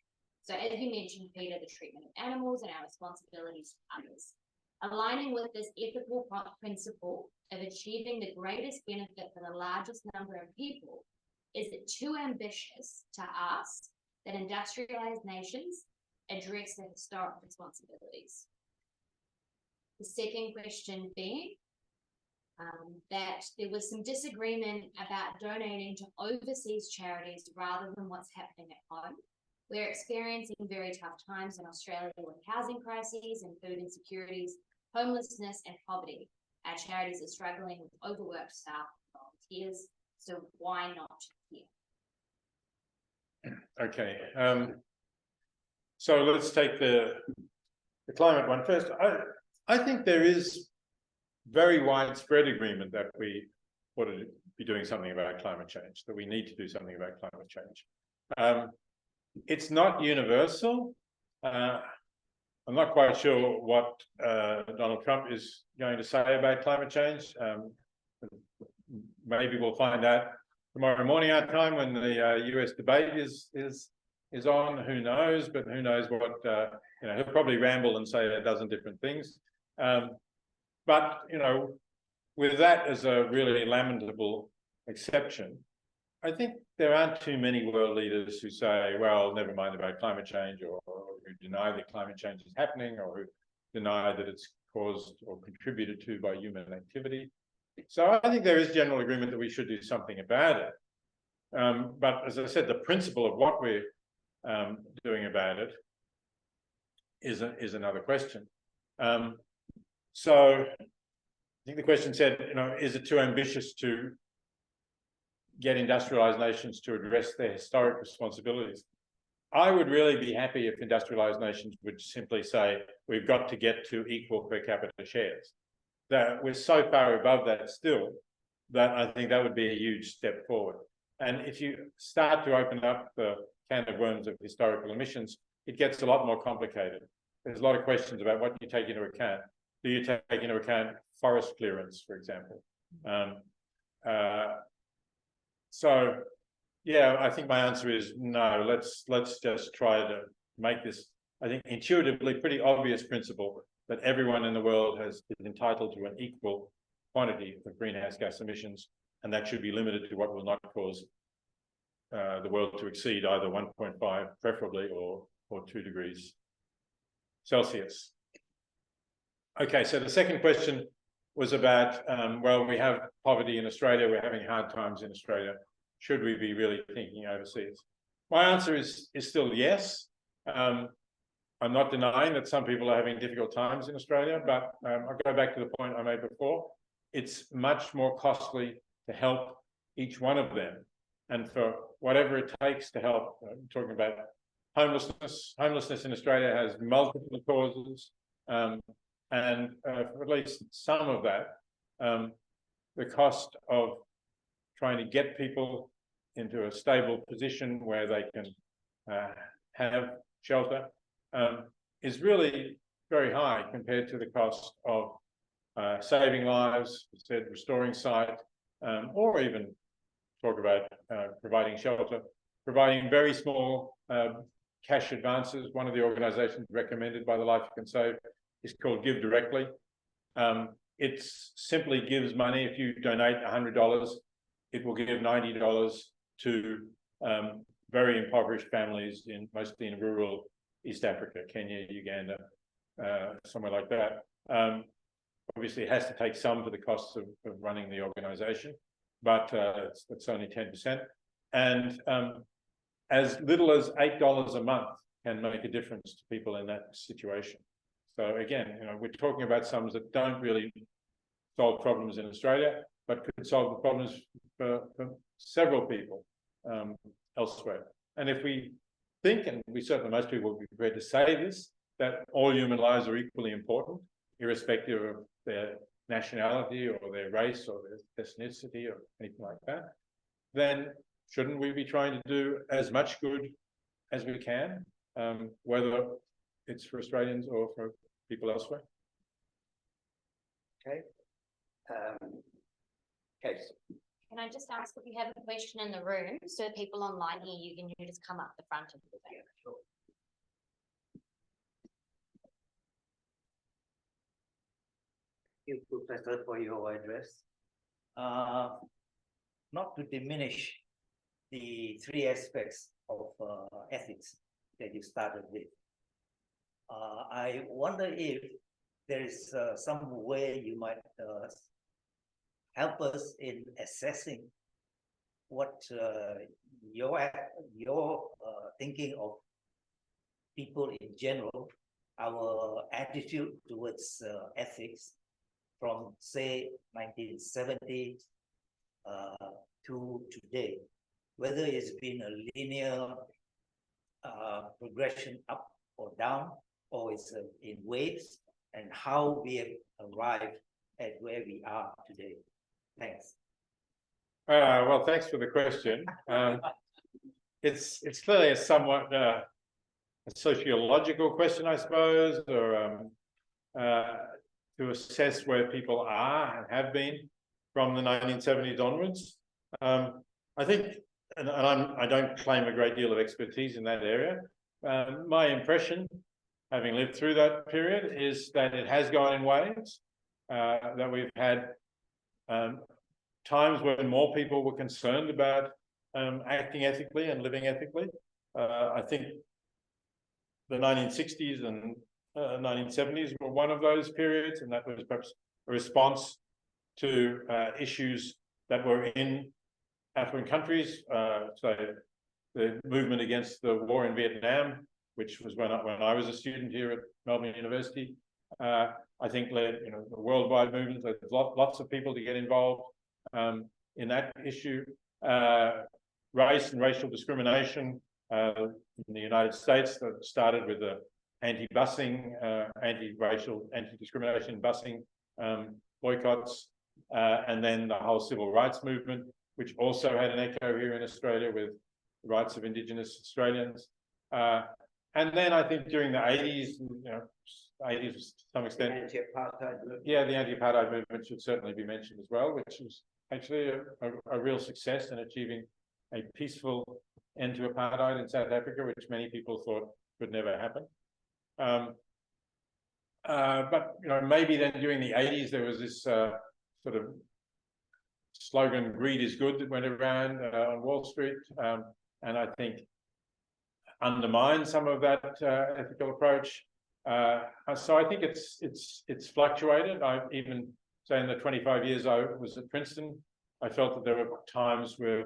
So as you mentioned, Peter, the treatment of animals and our responsibilities to others. Aligning with this ethical principle of achieving the greatest benefit for the largest number of people, is it too ambitious to ask that industrialized nations address their historic responsibilities? The second question being that there was some disagreement about donating to overseas charities rather than what's happening at home. We're experiencing very tough times in Australia with housing crises and food insecurities, homelessness and poverty. Our charities are struggling with overworked staff and volunteers, so why not here? Okay, so let's take the climate one first. I think there is very widespread agreement that we ought to be doing something about climate change, that we need to do something about climate change. It's not universal. I'm not quite sure what Donald Trump is going to say about climate change. Maybe we'll find out tomorrow morning our time when the US debate is on. Who knows? But who knows what he'll probably ramble and say a dozen different things. But with that as a really lamentable exception, I think there aren't too many world leaders who say, well, never mind about climate change, or who deny that climate change is happening, or who deny that it's caused or contributed to by human activity. So I think there is general agreement that we should do something about it. But as I said, the principle of what we're doing about it is another question. So I think the question said, is it too ambitious to get industrialized nations to address their historic responsibilities? I would really be happy if industrialized nations would simply say, we've got to get to equal per capita shares. That we're so far above that still, that I think that would be a huge step forward. And if you start to open up the can of worms of historical emissions, it gets a lot more complicated. there's a lot of questions about what you take into account. Do you take into account forest clearance, for example? So, yeah, I think my answer is no. Let's just try to make this, I think, intuitively pretty obvious principle that everyone in the world is entitled to an equal quantity of greenhouse gas emissions, and that should be limited to what will not cause the world to exceed either 1.5 preferably or 2 degrees Celsius. Okay, so the second question was about, well, we have poverty in Australia, we're having hard times in Australia. Should we be really thinking overseas? My answer is still yes. I'm not denying that some people are having difficult times in Australia, but I'll go back to the point I made before. It's much more costly to help each one of them. And for whatever it takes to help, I'm talking about homelessness. Homelessness in Australia has multiple causes. And for at least some of that, the cost of trying to get people into a stable position where they can have shelter is really very high compared to the cost of saving lives, instead restoring sight, or even talk about providing shelter, providing very small cash advances. One of the organizations recommended by the Life You Can Save is called Give Directly. It simply gives money. If you donate $100, it will give $90 to very impoverished families mostly in rural East Africa, Kenya, Uganda, somewhere like that. Obviously, it has to take some for the costs of running the organization, but it's only 10%. And as little as $8 a month can make a difference to people in that situation. So again, we're talking about sums that don't really solve problems in Australia, but could solve the problems for several people elsewhere. And if we think, and we certainly, most people will be prepared to say this, that all human lives are equally important, irrespective of their nationality or their race or their ethnicity or anything like that, then shouldn't we be trying to do as much good as we can, whether it's for Australians or for people elsewhere? Okay. Case. Can I just ask if you have a question in the room, so people online here, you can just come up the front of the thing. Sure. Thank you, Professor, for your address. Not to diminish the 3 aspects of ethics that you started with. I wonder if there is some way you might help us in assessing what your thinking of people in general, our attitude towards ethics from, say, 1970 to today, whether it's been a linear progression up or down, or it's in waves, and how we have arrived at where we are today. Thanks. Well, thanks for the question. It's clearly a somewhat a sociological question, I suppose, or to assess where people are and have been from the 1970s onwards. I think, and I don't claim a great deal of expertise in that area. My impression, having lived through that period, is that it has gone in waves, that we've had times when more people were concerned about acting ethically and living ethically. I think the 1960s and 1970s were one of those periods, and that was perhaps a response to issues that were in African countries. So the movement against the war in Vietnam, which was when I was a student here at Melbourne University, I think led the worldwide movement, led lots of people to get involved in that issue. Race and racial discrimination in the United States that started with the anti-busing, anti-racial, anti-discrimination busing boycotts, and then the whole civil rights movement, which also had an echo here in Australia with the rights of Indigenous Australians. And then I think during the 80s, 80s to some extent, Anti-apartheid movement. yeah, the anti-apartheid movement should certainly be mentioned as well, which was actually a real success in achieving a peaceful end to apartheid in South Africa, which many people thought could never happen. But maybe then during the 80s there was this sort of slogan, "Greed is good," that went around on Wall Street, and I think undermined some of that ethical approach. So I think it's fluctuated. I even say in the 25 years I was at Princeton, I felt that there were times where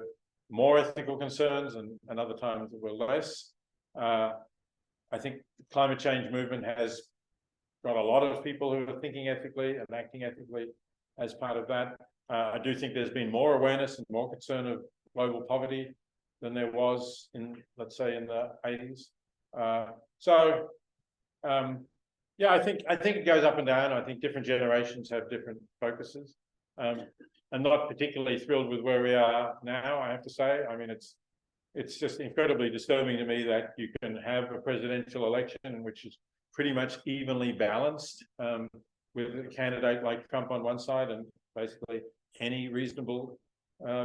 more ethical concerns and other times that were less. I think the climate change movement has got a lot of people who are thinking ethically and acting ethically as part of that. I do think there's been more awareness and more concern of global poverty than there was in, let's say, in the 80s. Yeah, I think it goes up and down. I think different generations have different focuses. I'm not particularly thrilled with where we are now, I have to say. I mean, it's just incredibly disturbing to me that you can have a presidential election which is pretty much evenly balanced, with a candidate like Trump on one side and basically any reasonable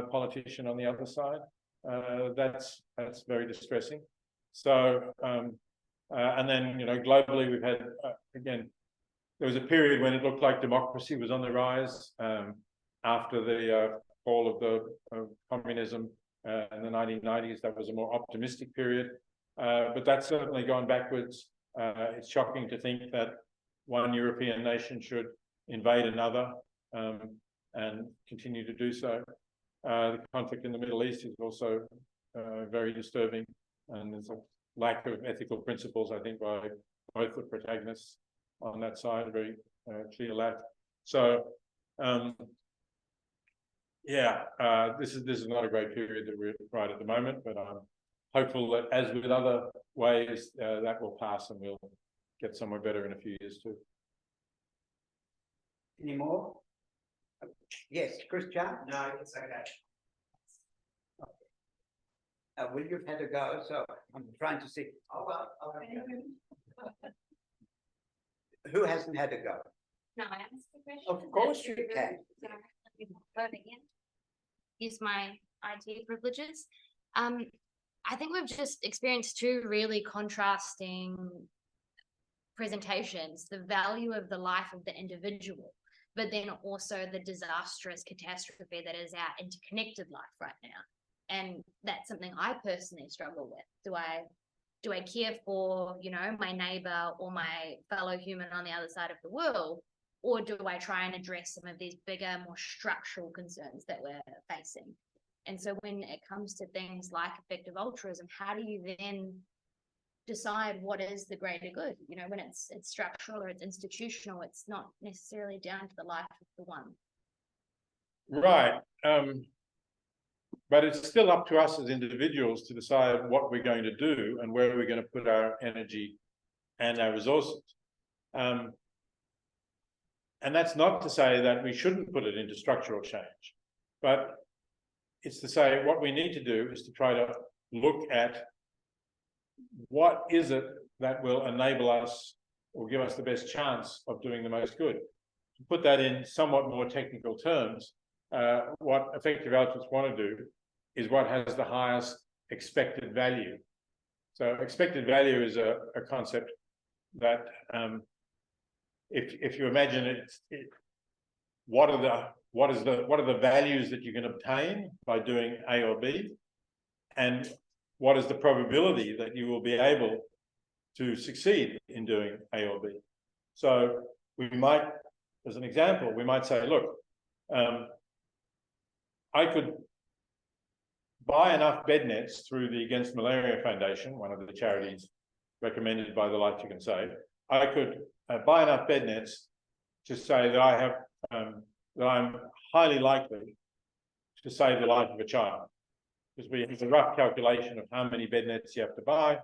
politician on the other side. That's very distressing. So, and then, globally we've had, again, there was a period when it looked like democracy was on the rise after the fall of the communism in the 1990s. That was a more optimistic period, but that's certainly gone backwards. It's shocking to think that one European nation should invade another and continue to do so. The conflict in the Middle East is also very disturbing, and there's a lack of ethical principles, I think, by both the protagonists on that side, very clear lack. So, yeah, this is not a great period that we're right at the moment, but I'm hopeful that, as with other ways, that will pass and we'll get somewhere better in a few years too. Any more? Yes, Christian? No, it's okay. Will, you've had a go, so I'm trying to see. Who hasn't had a go? No, I asked the question. Of course you can. Use my IT privileges. I think we've just experienced two really contrasting presentations: the value of the life of the individual, but then also the disastrous catastrophe that is our interconnected life right now. And that's something I personally struggle with. Do I care for, my neighbor or my fellow human on the other side of the world? Or do I try and address some of these bigger, more structural concerns that we're facing? And so when it comes to things like effective altruism, how do you then decide what is the greater good? When it's structural or it's institutional, it's not necessarily down to the life of the one. Right. But it's still up to us as individuals to decide what we're going to do and where we're going to put our energy and our resources. And that's not to say that we shouldn't put it into structural change, but it's to say what we need to do is to try to look at what is it that will enable us or give us the best chance of doing the most good. To put that in somewhat more technical terms, what effective altruists want to do is what has the highest expected value. So expected value is a concept that if you imagine it, what are the values that you can obtain by doing A or B, and what is the probability that you will be able to succeed in doing A or B. So we might, as an example, we might say, look, I could buy enough bed nets through the Against Malaria Foundation, one of the charities recommended by the Life You Can Save. I could buy enough bed nets to say that I have that I'm highly likely to save the life of a child, because we have a rough calculation of how many bed nets you have to buy,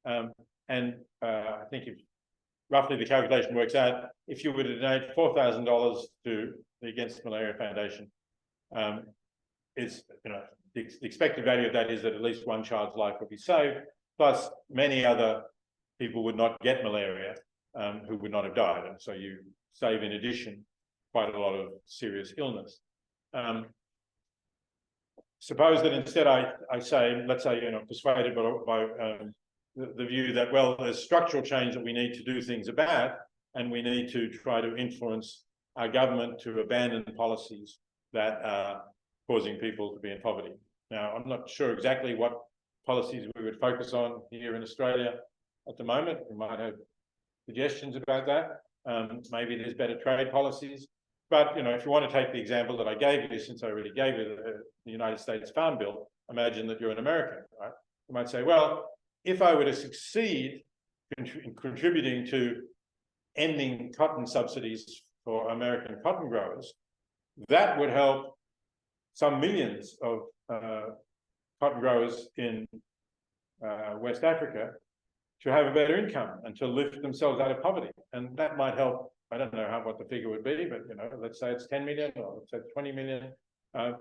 and I think if roughly the calculation works out, if you were to donate $4,000 to the Against Malaria Foundation, is the expected value of that is that at least one child's life will be saved, plus many other people would not get malaria who would not have died. And so you save, in addition, quite a lot of serious illness. Suppose that instead I say, let's say, you know, persuaded by the view that, well, there's structural change that we need to do things about, and we need to try to influence our government to abandon policies that are causing people to be in poverty. Now, I'm not sure exactly what policies we would focus on here in Australia at the moment. We might have suggestions about that. Maybe there's better trade policies. But, you know, if you want to take the example that I gave you, since I already gave you the United States Farm Bill, imagine that you're an American, right? You might say, well, if I were to succeed in contributing to ending cotton subsidies for American cotton growers, that would help some millions of cotton growers in West Africa to have a better income and to lift themselves out of poverty. And that might help. I don't know what the figure would be, but, you know, let's say it's 10 million or let's say 20 million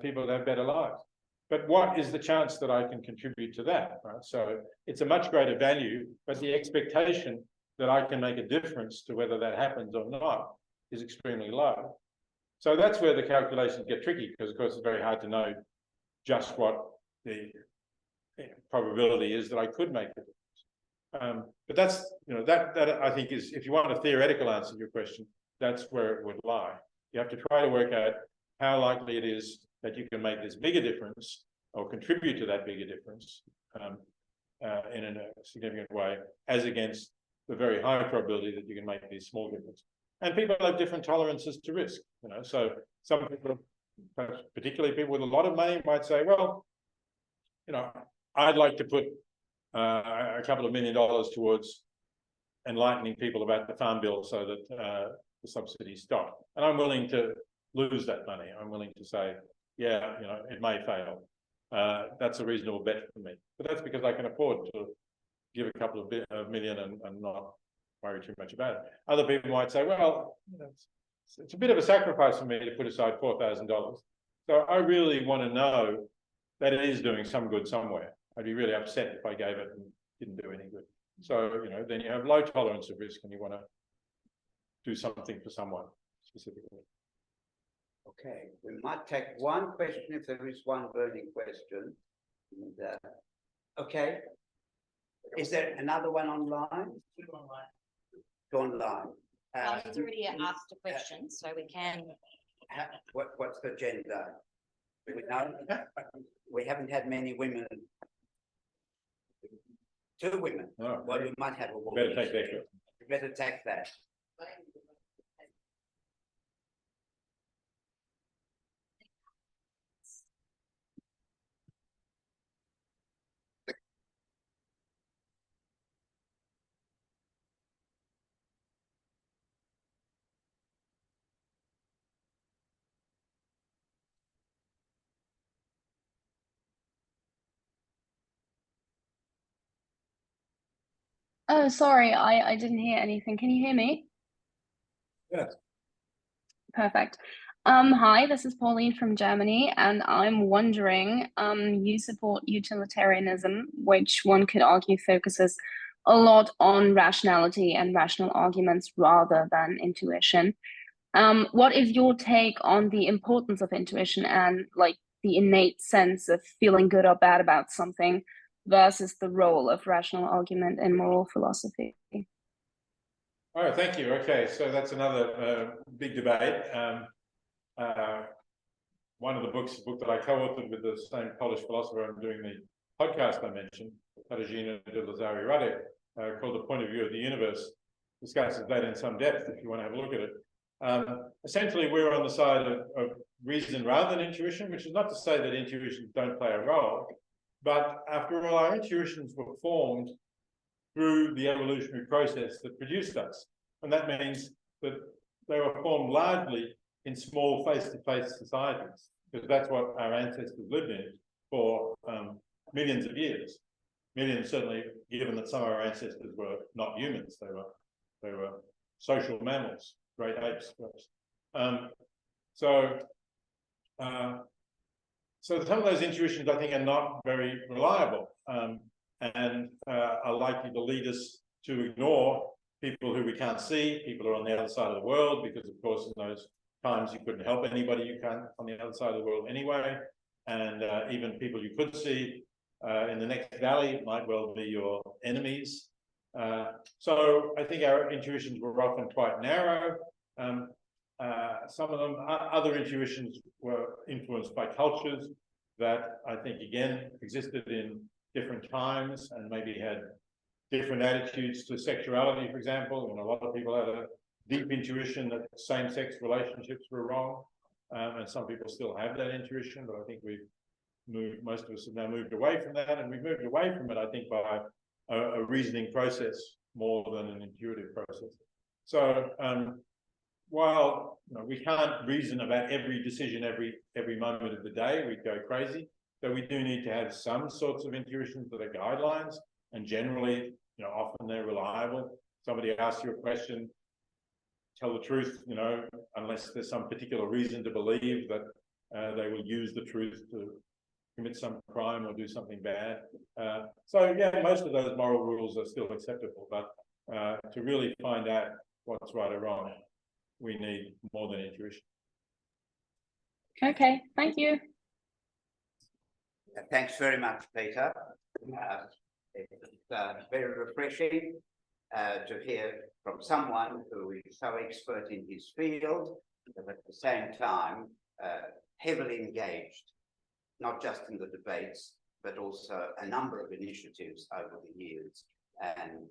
people that have better lives. But what is the chance that I can contribute to that, right? So it's a much greater value, but the expectation that I can make a difference to whether that happens or not is extremely low. So that's where the calculations get tricky, because, of course, it's very hard to know just what the probability is that I could make a difference. But that's, you know, that I think is, if you want a theoretical answer to your question, that's where it would lie. You have to try to work out how likely it is that you can make this bigger difference or contribute to that bigger difference in a significant way, as against the very high probability that you can make these small differences. And people have different tolerances to risk, you know. So some people, particularly people with a lot of money, might say, well, you know, I'd like to put a couple of $1 million towards enlightening people about the Farm Bill so that the subsidies stop. And I'm willing to lose that money. I'm willing to say, yeah, you know, it may fail. That's a reasonable bet for me. But that's because I can afford to give a couple of million and not worry too much about it. Other people might say, well, you know, it's a bit of a sacrifice for me to put aside $4,000. So I really want to know that it is doing some good somewhere. I'd be really upset if I gave it and didn't do any good. So, you know, then you have low tolerance of risk and you want to do something for someone specifically. Okay, we might take one question if there is one burning question. And, okay, is there another one online? Two online. He's already asked a question, so we can. What's the gender? Do we know? We haven't had many women. 2 women. Oh, well, we might have a woman. Better take that. Better take that. Oh, sorry, I didn't hear anything. Can you hear me? Yes. Perfect. Hi, this is Pauline from Germany, and I'm wondering, you support utilitarianism, which one could argue focuses a lot on rationality and rational arguments rather than intuition. What is your take on the importance of intuition and like the innate sense of feeling good or bad about something versus the role of rational argument in moral philosophy? Oh, thank you. Okay, so that's another big debate. One of the books, a book that I co-authored with the same Polish philosopher I'm doing the podcast I mentioned, Katarzyna de Lazari-Radek, called The Point of View of the Universe, discusses that in some depth if you want to have a look at it. Essentially, we're on the side of reason rather than intuition, which is not to say that intuitions don't play a role, but after all, our intuitions were formed through the evolutionary process that produced us. And that means that they were formed largely in small face-to-face societies, because that's what our ancestors lived in for millions of years. Millions, certainly, given that some of our ancestors were not humans, they were social mammals, great apes. So some of those intuitions, I think, are not very reliable and are likely to lead us to ignore people who we can't see, people who are on the other side of the world, because of course in those times you couldn't help anybody you can't on the other side of the world anyway, and even people you could see in the next valley might well be your enemies. So I think our intuitions were often quite narrow. Some of them, other intuitions were influenced by cultures that I think again existed in different times and maybe had different attitudes to sexuality, for example. And a lot of people had a deep intuition that same-sex relationships were wrong, and some people still have that intuition, but I think most of us have now moved away from that, and we've moved away from it, I think, by a reasoning process more than an intuitive process. So while we can't reason about every decision every moment of the day, we'd go crazy. So we do need to have some sorts of intuitions that are guidelines, and generally, often they're reliable. Somebody asks you a question, tell the truth, unless there's some particular reason to believe that they will use the truth to commit some crime or do something bad. So yeah, most of those moral rules are still acceptable, but to really find out what's right or wrong, we need more than intuition. Okay, thank you. Thanks very much, Peter. It's very refreshing to hear from someone who is so expert in his field, but at the same time, heavily engaged, not just in the debates, but also a number of initiatives over the years. And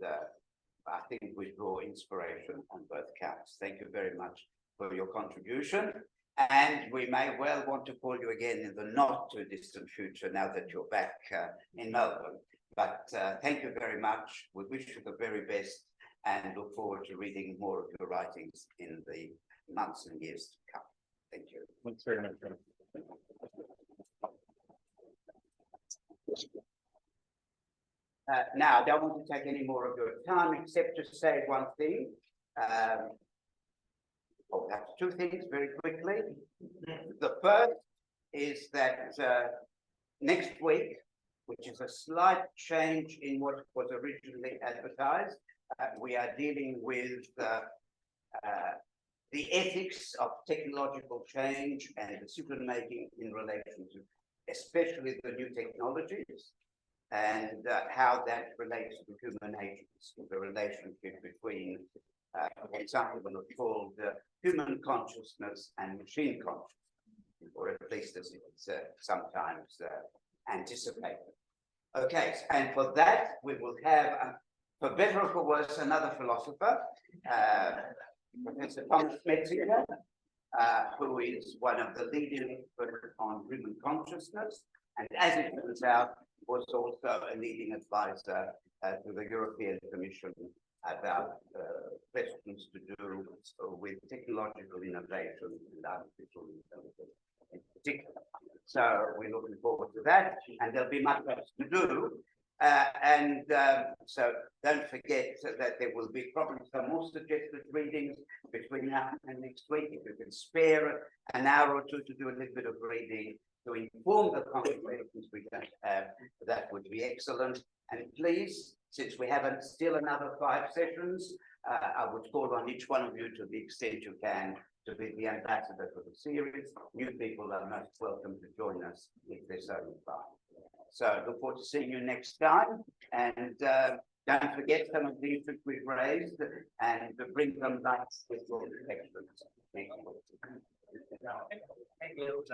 I think we draw inspiration on both counts. Thank you very much for your contribution. And we may well want to call you again in the not too distant future now that you're back in Melbourne. But thank you very much. We wish you the very best and look forward to reading more of your writings in the months and years to come. Thank you. Thanks very much. Now, I don't want to take any more of your time except to say one thing. That's two things very quickly. The first is that next week, which is a slight change in what was originally advertised, we are dealing with the ethics of technological change and decision-making in relation to especially the new technologies and how that relates to human agents, the relationship between what some people have called human consciousness and machine consciousness, or at least as it's sometimes anticipated. Okay, and for that we will have, for better or for worse, another philosopher, Professor Thomas Metzinger, who is one of the leading experts on human consciousness, and as it turns out, was also a leading advisor to the European Commission about questions to do with technological innovation and artificial intelligence in particular. So we're looking forward to that, and there'll be much else to do. So don't forget that there will be probably some more suggested readings between now and next week. If you can spare an hour or two to do a little bit of reading to inform the conversations we can have, that would be excellent. And please, since we have still another 5 sessions, I would call on each one of you to the extent you can to be the ambassador for the series. New people are most welcome to join us if they're so inclined. So look forward to seeing you next time, and don't forget some of the issues we've raised and to bring them back with your reflections. Thank you.